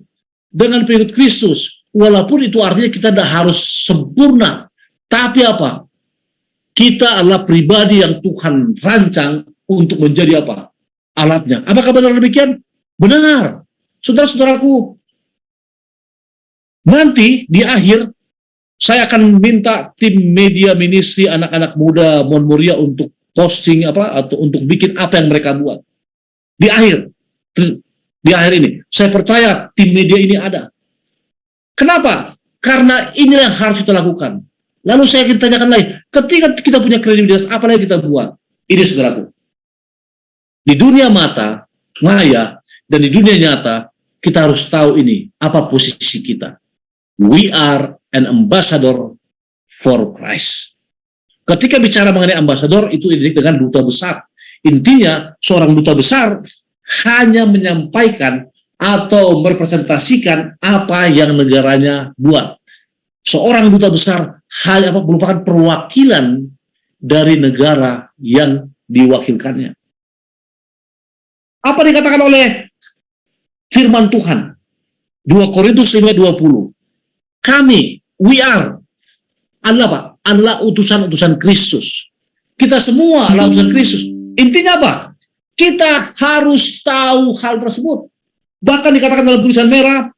dengan pengikut Kristus. Walaupun itu artinya kita tidak harus sempurna, tapi apa? Kita adalah pribadi yang Tuhan rancang untuk menjadi apa? Alatnya. Apakah benar demikian? Benar. Saudara-saudaraku, nanti di akhir saya akan minta tim media ministry anak-anak muda Mount Moriah untuk posting apa atau untuk bikin apa yang mereka buat. Di akhir ini, saya percaya tim media ini ada. Kenapa? Karena inilah yang harus kita lakukan. Lalu saya akan tanyakan lagi, ketika kita punya kredibilitas, apa lagi kita buat? Ini saudaraku. Di dunia maya, dan di dunia nyata, kita harus tahu ini, apa posisi kita. We are an ambassador for Christ. Ketika bicara mengenai ambasador, itu identik dengan duta besar. Intinya, seorang duta besar hanya menyampaikan atau merepresentasikan apa yang negaranya buat. Seorang duta besar hanya merupakan perwakilan dari negara yang diwakilkannya. Apa dikatakan oleh firman Tuhan? 2 Korintus 5:20. Kami, we are, adalah apa? Adalah utusan-utusan Kristus. Kita semua adalah utusan Kristus. Intinya apa? Kita harus tahu hal tersebut. Bahkan dikatakan dalam tulisan merah,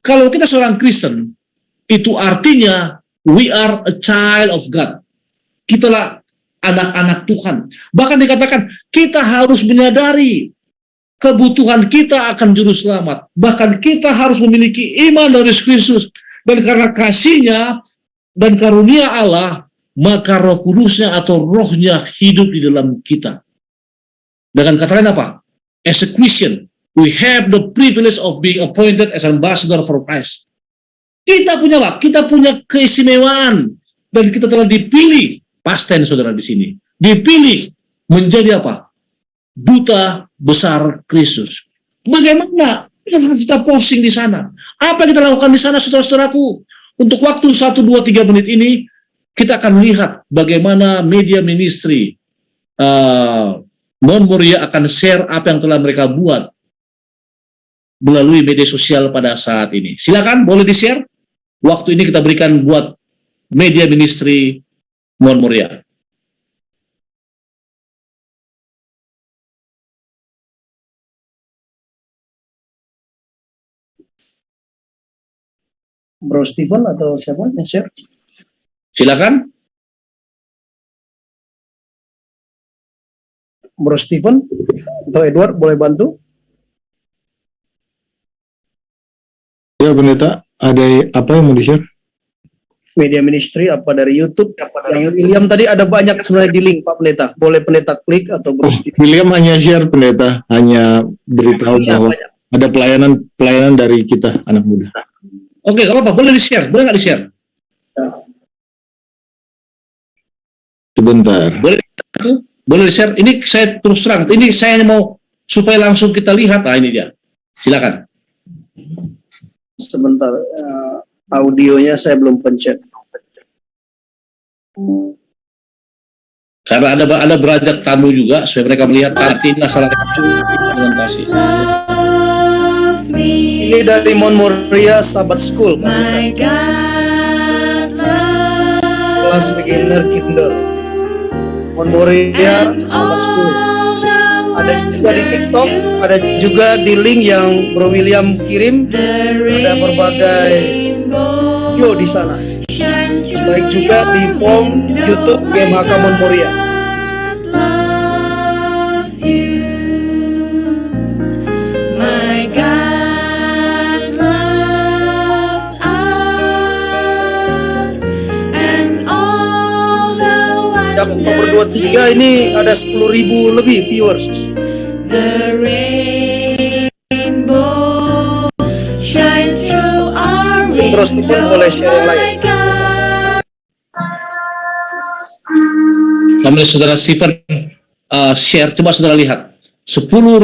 kalau kita seorang Kristen, itu artinya we are a child of God. Kitalah anak-anak Tuhan. Bahkan dikatakan kita harus menyadari kebutuhan kita akan juru selamat. Bahkan kita harus memiliki iman dari Kristus. Dan karena kasih-Nya dan karunia Allah, maka Roh Kudus-Nya atau rohnya hidup di dalam kita. Dengan kata lain apa? As a Christian, we have the privilege of being appointed as ambassador for Christ. Kita punya apa? Kita punya keistimewaan dan kita telah dipilih, pasten saudara di sini, dipilih menjadi apa? Duta besar Kristus. Bagaimana kita posting di sana? Apa yang kita lakukan di sana, saudara-saudaraku? Untuk waktu 1, 2, 3 menit ini, kita akan lihat bagaimana media ministry Mount Moriah akan share apa yang telah mereka buat melalui media sosial pada saat ini. Silakan, boleh di-share. Waktu ini kita berikan buat media ministry Mount Moriah. Bro Steven atau siapa yang share? Silakan. Bro Steven atau Edward boleh bantu? Ya pendeta, ada apa yang mau di-share? Media ministry apa dari YouTube? Yang William tadi ada banyak sebenarnya di link Pak Pendeta. Boleh Pendeta klik atau Bro Steven? William hanya share pendeta, hanya beritahu Ya, bahwa banyak. ada pelayanan dari kita anak muda. Oke, gak apa-apa. Boleh di-share. Boleh nggak di-share? Sebentar. Boleh di-share. Ini saya terus terang. Ini saya mau supaya langsung kita lihat. Nah, ini dia. Silakan. Sebentar, audionya saya belum pencet. Karena ada beranjak tamu juga supaya mereka melihat artinya salah dengan kasih. Ini dari Mount Moriah Sabbath School, Pak Pendeta. Kelas beginner kinder. Mount Moriah Sabbath School. Ada juga di TikTok, ada juga di link yang Bro William kirim. Ada berbagai video di sana. Baik juga di form YouTube GMHK Mount Moriah. Sejak Oktober 23 ini ada 10.000 lebih viewers. Bro Stephen boleh share yang lain. Sambil saudara Stephen share, coba saudara lihat. 10.000,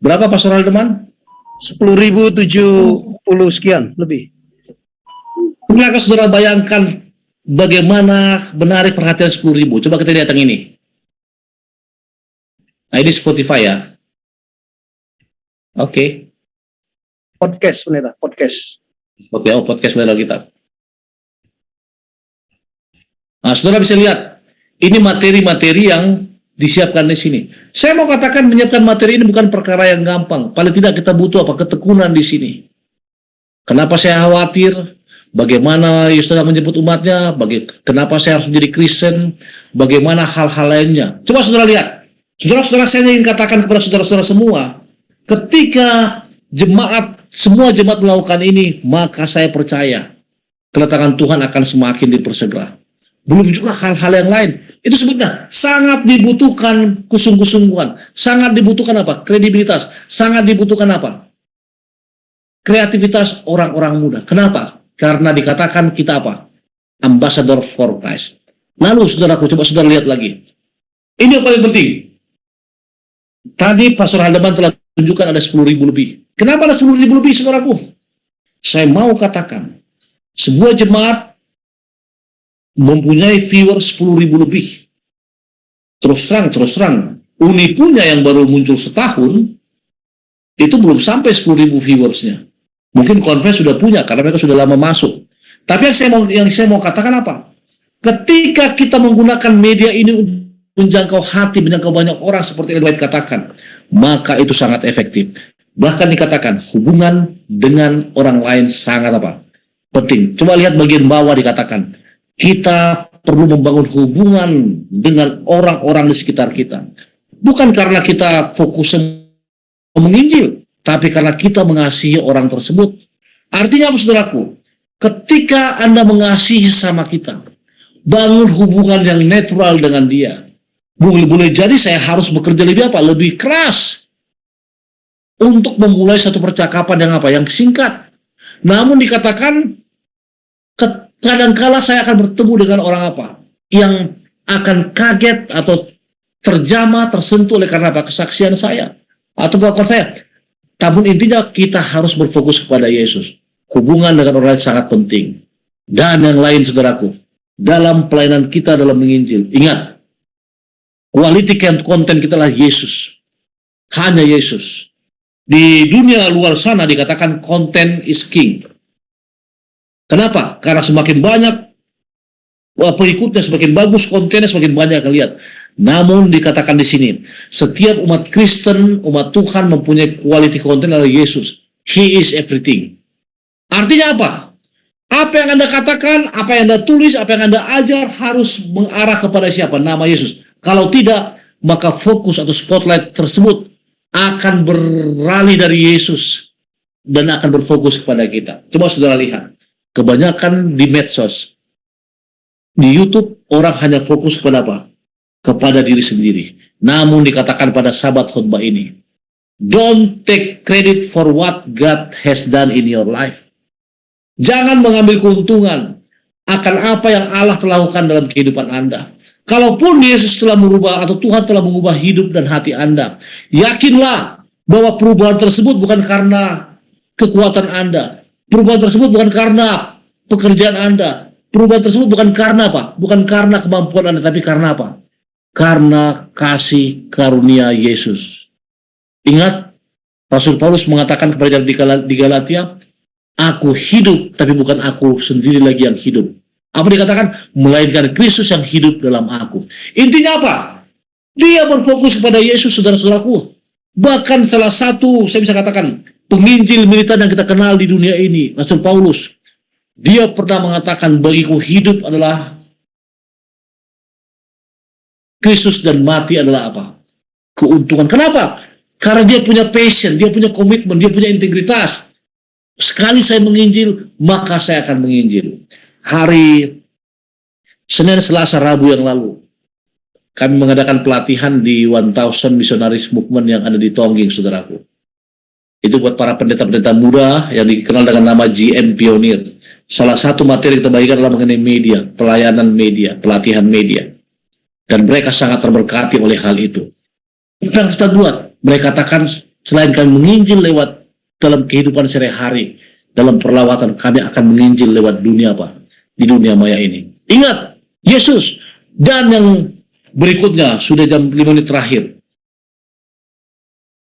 berapa Pastor Haldeman? 10.070 sekian lebih. Pernahkah saudara bayangkan bagaimana menarik perhatian 10.000? Coba kita lihat yang ini. Nah, ini Spotify ya. Oke. Podcast, pendeta, podcast. Oke, podcast saudara kita. Nah, saudara bisa lihat, ini materi-materi yang disiapkan di sini. Saya mau katakan menyiapkan materi ini bukan perkara yang gampang. Paling tidak kita butuh ketekunan di sini. Kenapa saya khawatir? Bagaimana Yesus menjemput umatnya? Kenapa saya harus menjadi Kristen? Bagaimana hal-hal lainnya? Coba saudara lihat. Saudara-saudara, saya ingin katakan kepada saudara-saudara semua, ketika semua jemaat melakukan ini, maka saya percaya kedatangan Tuhan akan semakin dipersegera. Belum juga hal-hal yang lain. Itu sebutnya sangat dibutuhkan kesungguh-sungguhan. Sangat dibutuhkan apa? Kredibilitas. Sangat dibutuhkan apa? Kreativitas orang-orang muda. Kenapa? Karena dikatakan kita apa? Ambassador for Christ. Lalu saudaraku, coba saudara lihat lagi. Ini yang paling penting. Tadi Pastor Haldeman telah tunjukkan ada 10.000 lebih. Kenapa ada 10.000 lebih, saudaraku? Saya mau katakan, sebuah jemaat mempunyai viewer 10.000 lebih. Terus terang, Uni punya yang baru muncul setahun, itu belum sampai 10.000 viewersnya. Mungkin Converse sudah punya, karena mereka sudah lama masuk. Tapi yang saya mau katakan apa? Ketika kita menggunakan media ini untuk menjangkau hati, menjangkau banyak orang seperti yang Dwight katakan, maka itu sangat efektif. Bahkan dikatakan, hubungan dengan orang lain sangat apa? Penting. Coba lihat bagian bawah dikatakan, kita perlu membangun hubungan dengan orang-orang di sekitar kita. Bukan karena kita fokus menginjil, tapi karena kita mengasihi orang tersebut. Artinya apa, saudaraku? Ketika Anda mengasihi sama kita, bangun hubungan yang natural dengan dia. Boleh jadi saya harus bekerja lebih keras untuk memulai satu percakapan yang singkat. Namun dikatakan kadangkala saya akan bertemu dengan orang yang akan kaget atau tersentuh oleh karena kesaksian saya atau pengakuan saya. Namun intinya kita harus berfokus kepada Yesus. Hubungan dengan orang lain sangat penting. Dan yang lain, saudaraku, dalam pelayanan kita dalam menginjil, ingat, quality content kita adalah Yesus. Hanya Yesus. Di dunia luar sana dikatakan content is king. Kenapa? Karena semakin banyak pengikutnya, semakin bagus kontennya, semakin banyak yang lihat. Namun dikatakan di sini, setiap umat Kristen, umat Tuhan mempunyai quality content adalah Yesus. He is everything. Artinya apa? Apa yang Anda katakan, apa yang Anda tulis, apa yang Anda ajar harus mengarah kepada siapa? Nama Yesus. Kalau tidak, maka fokus atau spotlight tersebut akan beralih dari Yesus dan akan berfokus kepada kita. Coba saudara lihat. Kebanyakan di medsos, di YouTube, orang hanya fokus kepada apa? Kepada diri sendiri. Namun dikatakan pada sahabat khutbah ini, don't take credit for what God has done in your life. Jangan mengambil keuntungan akan apa yang Allah telah lakukan dalam kehidupan Anda. Kalaupun Yesus telah merubah atau Tuhan telah mengubah hidup dan hati Anda, yakinlah bahwa perubahan tersebut bukan karena kekuatan Anda. Perubahan tersebut bukan karena pekerjaan Anda. Perubahan tersebut bukan karena apa? Bukan karena kemampuan Anda, tapi karena apa? Karena kasih karunia Yesus. Ingat, Rasul Paulus mengatakan kepada di Galatia, aku hidup, tapi bukan aku sendiri lagi yang hidup. Apa dikatakan? Melainkan Kristus yang hidup dalam aku. Intinya apa? Dia berfokus kepada Yesus, saudara-saudaraku. Bahkan salah satu, saya bisa katakan, penginjil militan yang kita kenal di dunia ini, Rasul Paulus, dia pernah mengatakan, bagiku hidup adalah Kristus dan mati adalah apa? Keuntungan. Kenapa? Karena dia punya passion, dia punya komitmen, dia punya integritas. Sekali saya menginjil, maka saya akan menginjil. Hari Senin, Selasa, Rabu yang lalu, kami mengadakan pelatihan di 1000 Missionaries Movement yang ada di Tongging, saudaraku. Itu buat para pendeta-pendeta muda yang dikenal dengan nama GM Pionir. Salah satu materi kita bagikan adalah mengenai media, pelayanan media, pelatihan media. Dan mereka sangat terberkati oleh hal itu. Apa yang kita buat? Mereka katakan, selain kami menginjil lewat dalam kehidupan sehari-hari, dalam perlawatan, kami akan menginjil lewat dunia apa? Di dunia maya ini. Ingat, Yesus. Dan yang berikutnya, sudah jam 5 menit terakhir.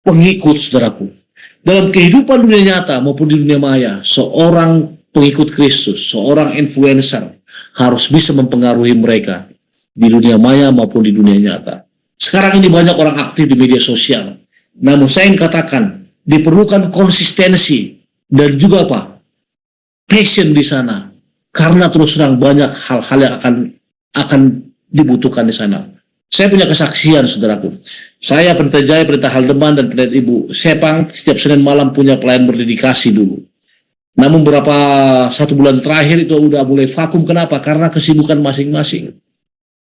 Pengikut, saudaraku. Dalam kehidupan dunia nyata maupun di dunia maya, seorang pengikut Kristus, seorang influencer harus bisa mempengaruhi mereka di dunia maya maupun di dunia nyata. Sekarang ini banyak orang aktif di media sosial. Namun saya ingin katakan, diperlukan konsistensi dan juga apa? Passion di sana. Karena terus terang banyak hal-hal yang akan dibutuhkan di sana. Saya punya kesaksian, saudaraku. Saya Pendeta Jaya, Pendeta Haldeman, dan Pendeta Ibu Sepang setiap Senin malam punya pelayan berdedikasi dulu. Namun satu bulan terakhir itu udah mulai vakum. Kenapa? Karena kesibukan masing-masing.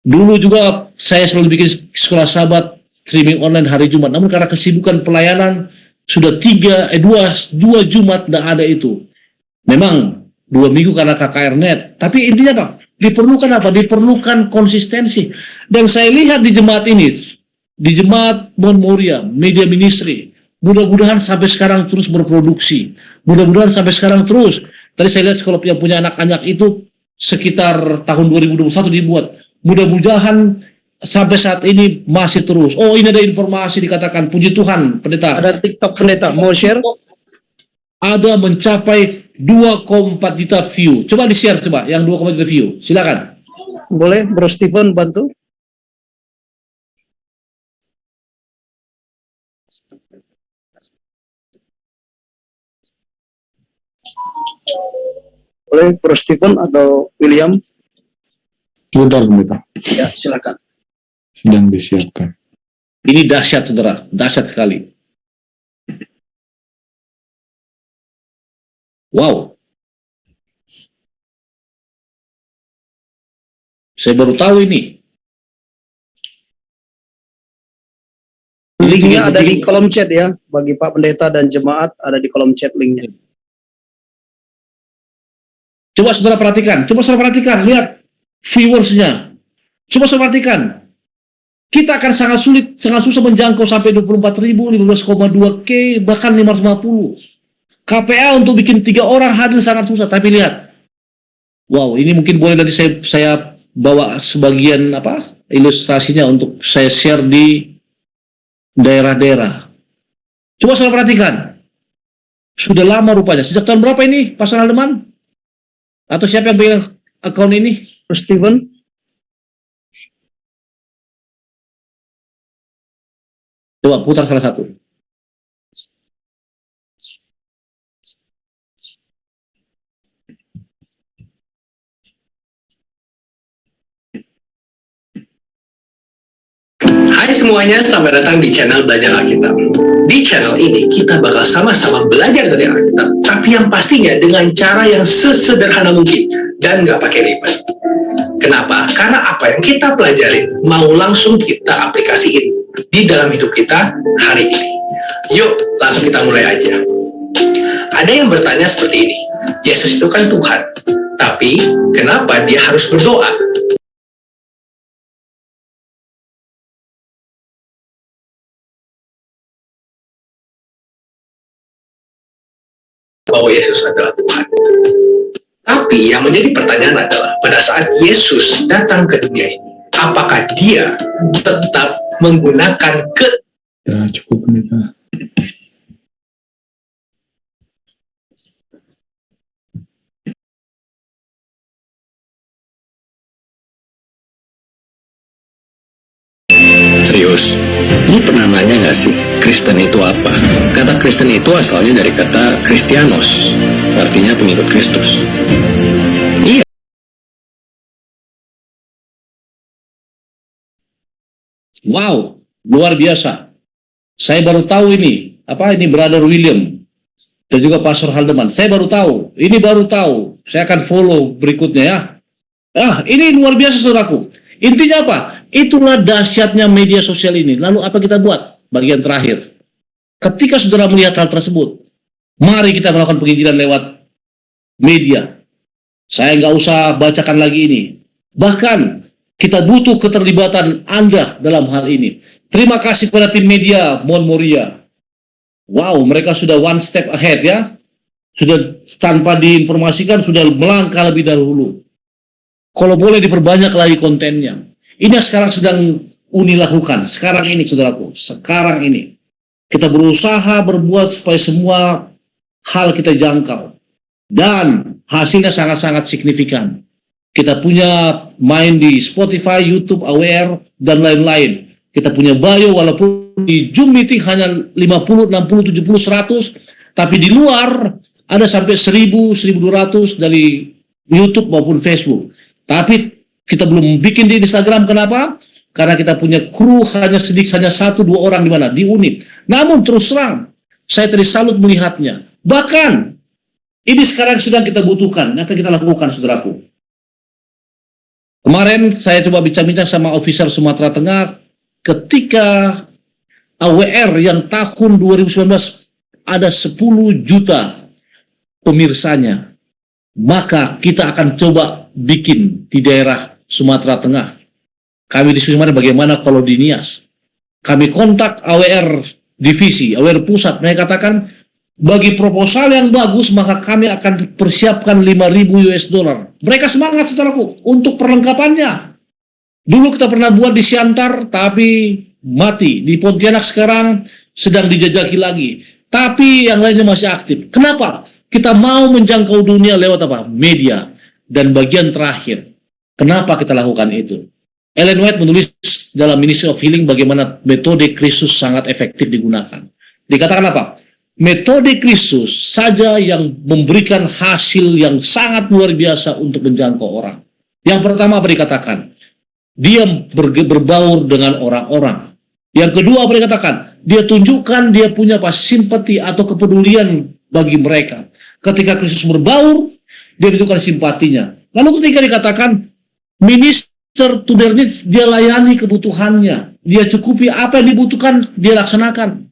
Dulu juga saya selalu bikin sekolah sahabat streaming online hari Jumat. Namun karena kesibukan pelayanan sudah dua Jumat tidak ada itu. Memang 2 minggu karena KKR.net. Tapi intinya apa? Diperlukan apa? Diperlukan konsistensi. Dan saya lihat di jemaat ini, di jemaat Mount Moriah, Media Ministry, mudah-mudahan sampai sekarang terus berproduksi. Mudah-mudahan sampai sekarang terus. Tadi saya lihat kalau yang punya anak-anak itu sekitar tahun 2021 dibuat. Mudah-mudahan sampai saat ini masih terus. Oh, ini ada informasi dikatakan, puji Tuhan, pendeta. Ada TikTok pendeta, mau share? Ada mencapai 2,4 juta view. Coba di-share coba yang 2,4 juta view. Silakan. Boleh, Bro Steven bantu? Boleh, Bro Steven atau William? Sebentar, pendeta. Ya, silakan. Sedang disiapkan. Ini dahsyat, saudara. Dahsyat sekali. Wow. Saya baru tahu ini. Linknya ada di kolom chat ya. Bagi Pak Pendeta dan jemaat ada di kolom chat linknya. Coba saudara perhatikan. Lihat viewersnya. Coba saudara perhatikan. Kita akan sangat susah menjangkau sampai 24.000, 15,2K, bahkan 550. KPA untuk bikin 3 orang hadir sangat susah. Tapi lihat. Wow, ini mungkin boleh nanti saya bawa sebagian ilustrasinya untuk saya share di daerah-daerah. Coba saudara perhatikan. Sudah lama rupanya. Sejak tahun berapa ini, Pastor Haldeman? Atau siapa yang bikin akun ini? Bro Steven? Coba putar salah satu. Hai semuanya, selamat datang di channel Belajar Alkitab. Di channel ini kita bakal sama-sama belajar dari Alkitab, tapi yang pastinya dengan cara yang sesederhana mungkin dan nggak pakai ribet. Kenapa? Karena apa yang kita pelajarin mau langsung kita aplikasiin di dalam hidup kita hari ini. Yuk, langsung kita mulai aja. Ada yang bertanya seperti ini, Yesus itu kan Tuhan, tapi kenapa dia harus berdoa? Bahwa Yesus adalah Tuhan. Tapi yang menjadi pertanyaan adalah pada saat Yesus datang ke dunia ini, apakah dia tetap menggunakan Ya, cukup, pendeta. Serius, lu pernah nanya nggak sih, Kristen itu apa? Kata Kristen itu asalnya dari kata Christianos, artinya pengikut Kristus. Iya. Wow, luar biasa. Saya baru tahu ini. Ini Brother William dan juga Pastor Haldeman. Saya baru tahu. Ini baru tahu. Saya akan follow berikutnya ya. Ini luar biasa, saudaraku. Intinya apa? Itulah dahsyatnya media sosial ini. Lalu apa kita buat? Bagian terakhir. Ketika saudara melihat hal tersebut, mari kita melakukan penginjilan lewat media. Saya nggak usah bacakan lagi ini. Bahkan kita butuh keterlibatan Anda dalam hal ini. Terima kasih pada tim media Mon Moria. Wow, mereka sudah one step ahead ya. Sudah tanpa diinformasikan, sudah melangkah lebih dahulu. Kalau boleh diperbanyak lagi kontennya. Ini yang sekarang sedang Uni lakukan. Sekarang ini, saudaraku. Sekarang ini. Kita berusaha berbuat supaya semua hal kita jangkau. Dan hasilnya sangat-sangat signifikan. Kita punya main di Spotify, YouTube, Aware, dan lain-lain. Kita punya bio walaupun di Zoom meeting hanya 50, 60, 70, 100. Tapi di luar ada sampai 1000, 1200 dari YouTube maupun Facebook. Tapi kita belum bikin di Instagram. Kenapa? Karena kita punya kru hanya 1-2 orang di mana? Di unit. Namun terus terang, saya tadi salut melihatnya. Bahkan, ini sekarang sedang kita butuhkan. Apa kita lakukan, saudaraku? Kemarin saya coba bincang-bincang sama officer Sumatera Tengah ketika AWR yang tahun 2019 ada 10 juta pemirsanya. Maka kita akan coba bikin di daerah Sumatera Tengah. Kami diskusi bagaimana kalau di Nias. Kami kontak AWR divisi, AWR pusat. Mereka katakan, bagi proposal yang bagus, maka kami akan persiapkan 5.000 US dollar. Mereka semangat, saudaraku, untuk perlengkapannya. Dulu kita pernah buat di Siantar, tapi mati. Di Pontianak sekarang sedang dijajaki lagi. Tapi yang lainnya masih aktif. Kenapa? Kita mau menjangkau dunia lewat apa? Media. Dan bagian terakhir, kenapa kita lakukan itu? Ellen White menulis dalam Ministry of Healing bagaimana metode Kristus sangat efektif digunakan. Dikatakan apa? Metode Kristus saja yang memberikan hasil yang sangat luar biasa untuk menjangkau orang. Yang pertama apa dikatakan? Dia berbaur dengan orang-orang. Yang kedua apa dikatakan? Dia tunjukkan dia punya simpati atau kepedulian bagi mereka. Ketika Kristus berbaur, dia menunjukkan simpatinya. Lalu ketika dikatakan minister to their needs, dia layani kebutuhannya. Dia cukupi apa yang dibutuhkan, dia laksanakan.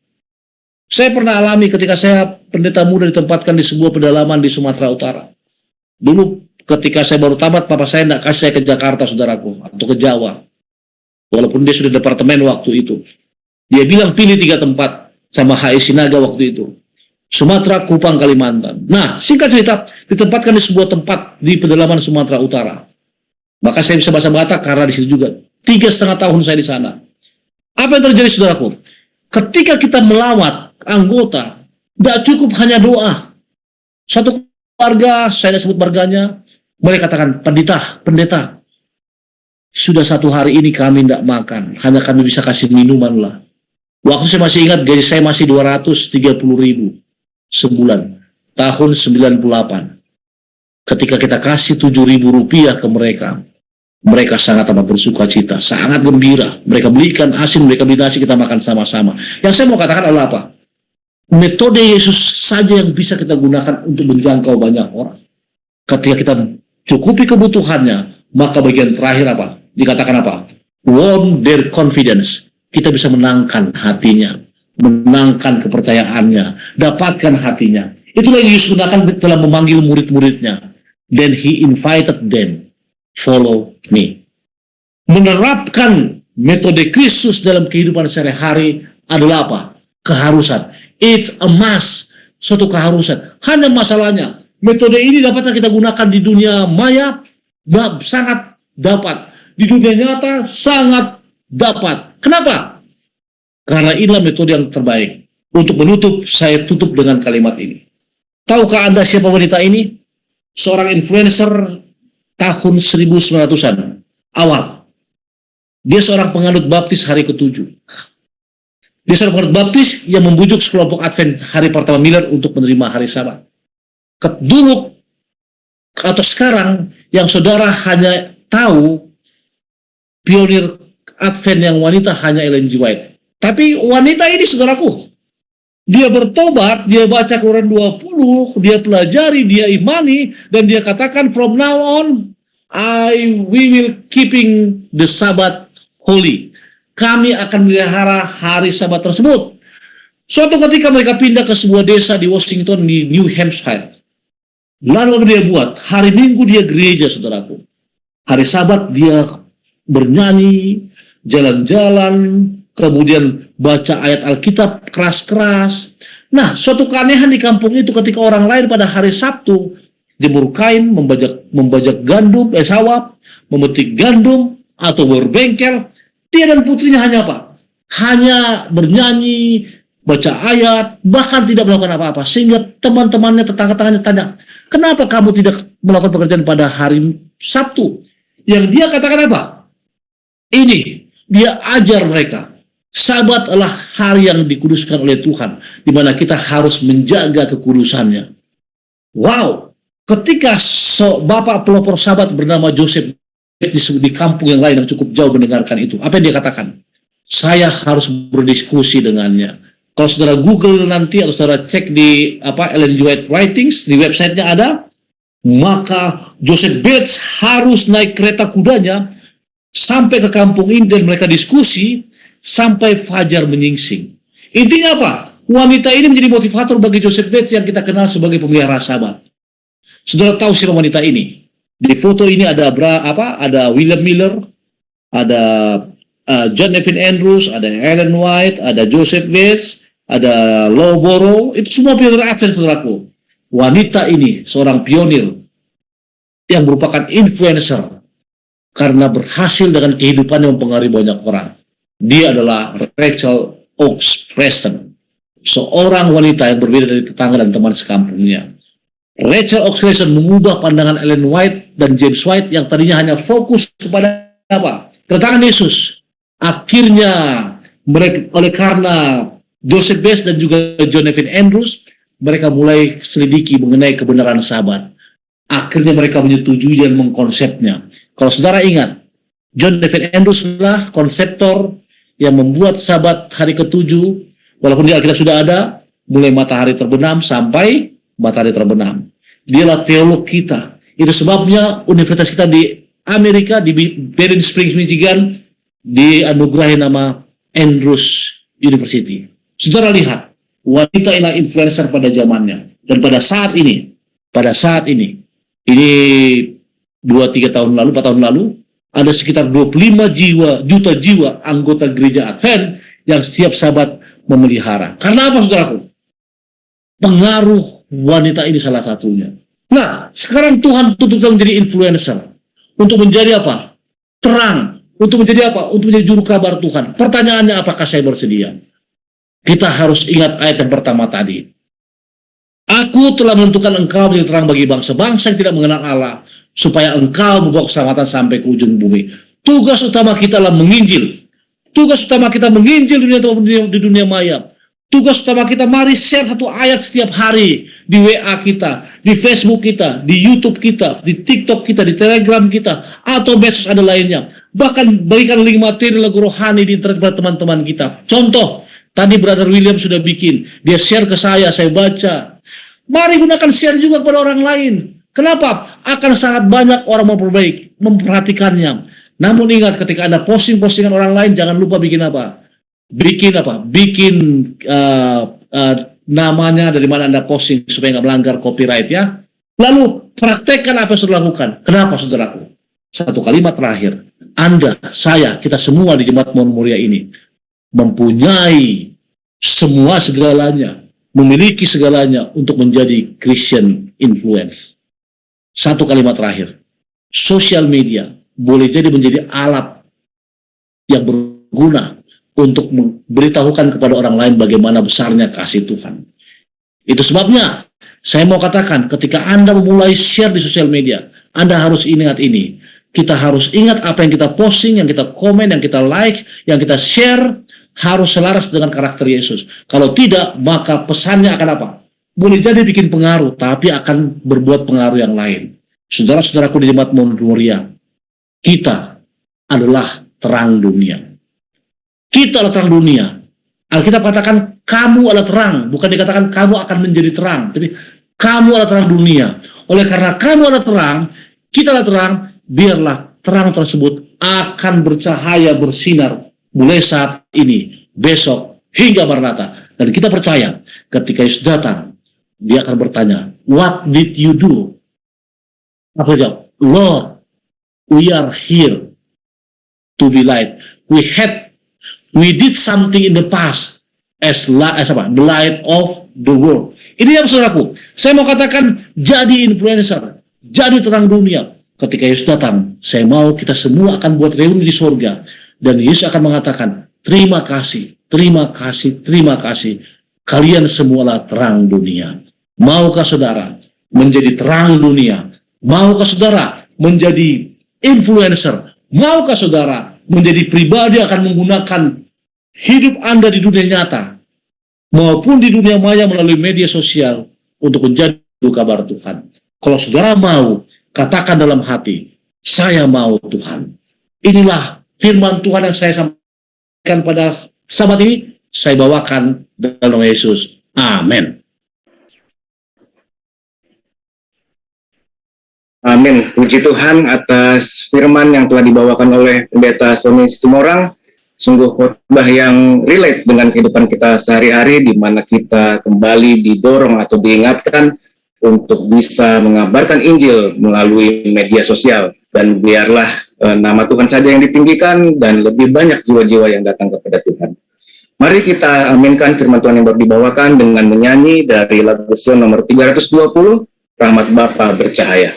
Saya pernah alami ketika saya pendeta muda ditempatkan di sebuah pedalaman di Sumatera Utara. Dulu ketika saya baru tamat, papa saya tidak kasih saya ke Jakarta, saudaraku, atau ke Jawa. Walaupun dia sudah departemen waktu itu. Dia bilang pilih 3 tempat sama HI Sinaga waktu itu. Sumatera, Kupang, Kalimantan. Nah, singkat cerita, ditempatkan di sebuah tempat di pedalaman Sumatera Utara. Maka saya bisa bahasa Batak karena di situ juga 3,5 tahun saya di sana. Apa yang terjadi, saudaraku? Ketika kita melawat anggota, tidak cukup hanya doa. Satu keluarga, saya tidak sebut marganya, mereka katakan, pendeta, sudah 1 hari ini kami tidak makan, hanya kami bisa kasih minuman lah. Waktu saya masih ingat, gaji saya masih 230.000 sebulan, tahun 98. Ketika kita kasih 7.000 rupiah ke mereka, mereka sangat amat bersuka cita, sangat gembira. Mereka belikan asin, mereka beli nasi, kita makan sama-sama. Yang saya mau katakan adalah apa? Metode Yesus saja yang bisa kita gunakan untuk menjangkau banyak orang. Ketika kita cukupi kebutuhannya, maka bagian terakhir apa? Dikatakan apa? Won their confidence. Kita bisa menangkan hatinya, menangkan kepercayaannya, dapatkan hatinya. Itulah yang Yesus gunakan dalam memanggil murid-muridnya. Then he invited them, follow me. Menerapkan metode Kristus dalam kehidupan sehari-hari adalah apa? Keharusan. It's a must. Suatu keharusan. Hanya masalahnya, metode ini dapatkah kita gunakan di dunia maya? Sangat dapat. Di dunia nyata, sangat dapat. Kenapa? Karena inilah metode yang terbaik. Untuk menutup, saya tutup dengan kalimat ini. Tahukah Anda siapa wanita ini? Seorang influencer tahun 1900-an awal. Dia seorang penganut baptis hari ke-7. Dia seorang penganut baptis yang membujuk sekelompok Advent hari pertama Miller untuk menerima hari Sabat. Dulu atau sekarang yang saudara hanya tahu pionir Advent yang wanita hanya Ellen G. White. Tapi wanita ini, saudaraku, dia bertobat, dia baca Keluaran 20, dia pelajari, dia imani, dan dia katakan, from now on, we will keeping the Sabbath holy. Kami akan melihara hari Sabat tersebut. Suatu ketika mereka pindah ke sebuah desa di Washington, di New Hampshire. Lalu apa dia buat? Hari Minggu dia gereja, saudaraku. Hari Sabat dia bernyanyi, jalan-jalan, kemudian baca ayat Alkitab keras-keras. Nah, suatu keanehan di kampung itu ketika orang lain pada hari Sabtu jemur kain, membajak gandum, sawah, memetik gandum, atau berbengkel, dia dan putrinya hanya apa? Hanya bernyanyi, baca ayat, bahkan tidak melakukan apa-apa. Sehingga teman-temannya, tetangga-tetangganya tanya, kenapa kamu tidak melakukan pekerjaan pada hari Sabtu? Yang dia katakan apa? Ini, dia ajar mereka. Sabat adalah hari yang dikuduskan oleh Tuhan, di mana kita harus menjaga kekudusannya. Wow! Ketika bapak pelopor Sabat bernama Joseph di kampung yang lain yang cukup jauh mendengarkan itu, apa yang dia katakan? Saya harus berdiskusi dengannya. Kalau saudara Google nanti atau saudara cek di Ellen G. White Writings di websitenya ada, maka Joseph Bates harus naik kereta kudanya sampai ke kampung ini dan mereka diskusi sampai fajar menyingsing. Intinya apa? Wanita ini menjadi motivator bagi Joseph Bates yang kita kenal sebagai pemelihara Sabat. Saudara tahu siapa wanita ini? Di foto ini ada ada William Miller, ada John Nevin Andrews, ada Ellen White, ada Joseph Bates, ada Loughborough. Itu semua pionir Advent, saudaraku. Wanita ini seorang pionir yang merupakan influencer karena berhasil dengan kehidupannya mempengaruhi banyak orang. Dia adalah Rachel Oakes Preston, seorang wanita yang berbeda dari tetangga dan teman sekampungnya. Rachel Oakes Preston mengubah pandangan Ellen White dan James White yang tadinya hanya fokus kepada apa? Kedatangan Yesus. Akhirnya mereka, oleh karena Joseph Bates dan juga John Nevin Andrews, mereka mulai selidiki mengenai kebenaran Sabat. Akhirnya mereka menyetujui dan mengkonsepnya. Kalau saudara ingat, John Nevin Andrews adalah konseptor yang membuat Sabat hari ke-7, walaupun di Alkitab sudah ada, mulai matahari terbenam sampai matahari terbenam. Dialah teolog kita. Itu sebabnya universitas kita di Amerika, di Berlin Springs, Michigan, dianugerahi nama Andrews University. Saudara lihat, wanita inilah influencer pada zamannya. Dan pada saat ini, ini 2-3 tahun lalu, 4 tahun lalu, ada sekitar 25 juta jiwa anggota gereja Advent yang setiap Sabat memelihara. Karena apa, saudaraku? Pengaruh wanita ini salah satunya. Nah, sekarang Tuhan tuntut kita menjadi influencer. Untuk menjadi apa? Terang. Untuk menjadi apa? Untuk menjadi juru kabar Tuhan. Pertanyaannya, apakah saya bersedia? Kita harus ingat ayat yang pertama tadi. Aku telah menentukan engkau menjadi terang bagi bangsa-bangsa yang tidak mengenal Allah, supaya engkau membawa keselamatan sampai ke ujung bumi. Tugas utama kita adalah menginjil. Tugas utama kita menginjil di dunia maya. Tugas utama kita, mari share satu ayat setiap hari di WA kita, di Facebook kita, di YouTube kita, di TikTok kita, di Telegram kita, atau medsos ada lainnya. Bahkan berikan link materi lagu rohani di internet kepada teman-teman kita. Contoh, tadi Brother William sudah bikin, dia share ke saya baca. Mari gunakan share juga kepada orang lain. Kenapa? Akan sangat banyak orang memperhatikannya. Namun ingat, ketika Anda posting-postingan orang lain, jangan lupa bikin apa? Bikin namanya dari mana Anda posting supaya nggak melanggar copyright ya. Lalu praktekkan apa yang sudah lakukan. Kenapa, saudaraku? Satu kalimat terakhir. Anda, saya, kita semua di Jemaat Mount Moriah ini mempunyai semua segalanya, memiliki segalanya untuk menjadi Christian influence. Satu kalimat terakhir. Sosial media boleh jadi menjadi alat yang berguna untuk memberitahukan kepada orang lain bagaimana besarnya kasih Tuhan. Itu sebabnya saya mau katakan, ketika Anda memulai share di sosial media, Anda harus ingat ini. Kita harus ingat apa yang kita posting, yang kita komen, yang kita like, yang kita share, harus selaras dengan karakter Yesus. Kalau tidak, maka pesannya akan apa? Boleh jadi bikin pengaruh, tapi akan berbuat pengaruh yang lain. Saudara-saudaraku di Jemaat Mount Moriah, kita adalah terang dunia. Kita adalah terang dunia. Alkitab katakan kamu adalah terang, bukan dikatakan kamu akan menjadi terang, tapi kamu adalah terang dunia. Oleh karena kamu adalah terang, kita adalah terang, biarlah terang tersebut akan bercahaya, bersinar mulai saat ini, besok, hingga Maranatha. Dan kita percaya ketika Yesus datang, dia akan bertanya, what did you do? Apa jawab? Lord, we are here to be light. We did something in the past as the light of the world. Ini yang saudaraku, saya mau katakan jadi influencer, jadi terang dunia. Ketika Yesus datang, saya mau kita semua akan buat reuni di surga. Dan Yesus akan mengatakan, terima kasih, terima kasih, terima kasih. Kalian semualah terang dunia. Maukah saudara menjadi terang dunia? Maukah saudara menjadi influencer? Maukah saudara menjadi pribadi yang akan menggunakan hidup Anda di dunia nyata maupun di dunia maya melalui media sosial untuk menjadi kabar Tuhan? Kalau saudara mau, katakan dalam hati, saya mau Tuhan. Inilah firman Tuhan yang saya sampaikan pada sahabat ini, saya bawakan dalam nama Yesus. Amin. Amin. Puji Tuhan atas firman yang telah dibawakan oleh Pendeta Sony Situmorang. Sungguh khotbah yang relate dengan kehidupan kita sehari-hari, di mana kita kembali didorong atau diingatkan untuk bisa mengabarkan Injil melalui media sosial. Dan biarlah nama Tuhan saja yang ditinggikan dan lebih banyak jiwa-jiwa yang datang kepada Tuhan. Mari kita aminkan firman Tuhan yang baru dibawakan dengan menyanyi dari lagu Sion nomor 320, Rahmat Bapa Bercahaya.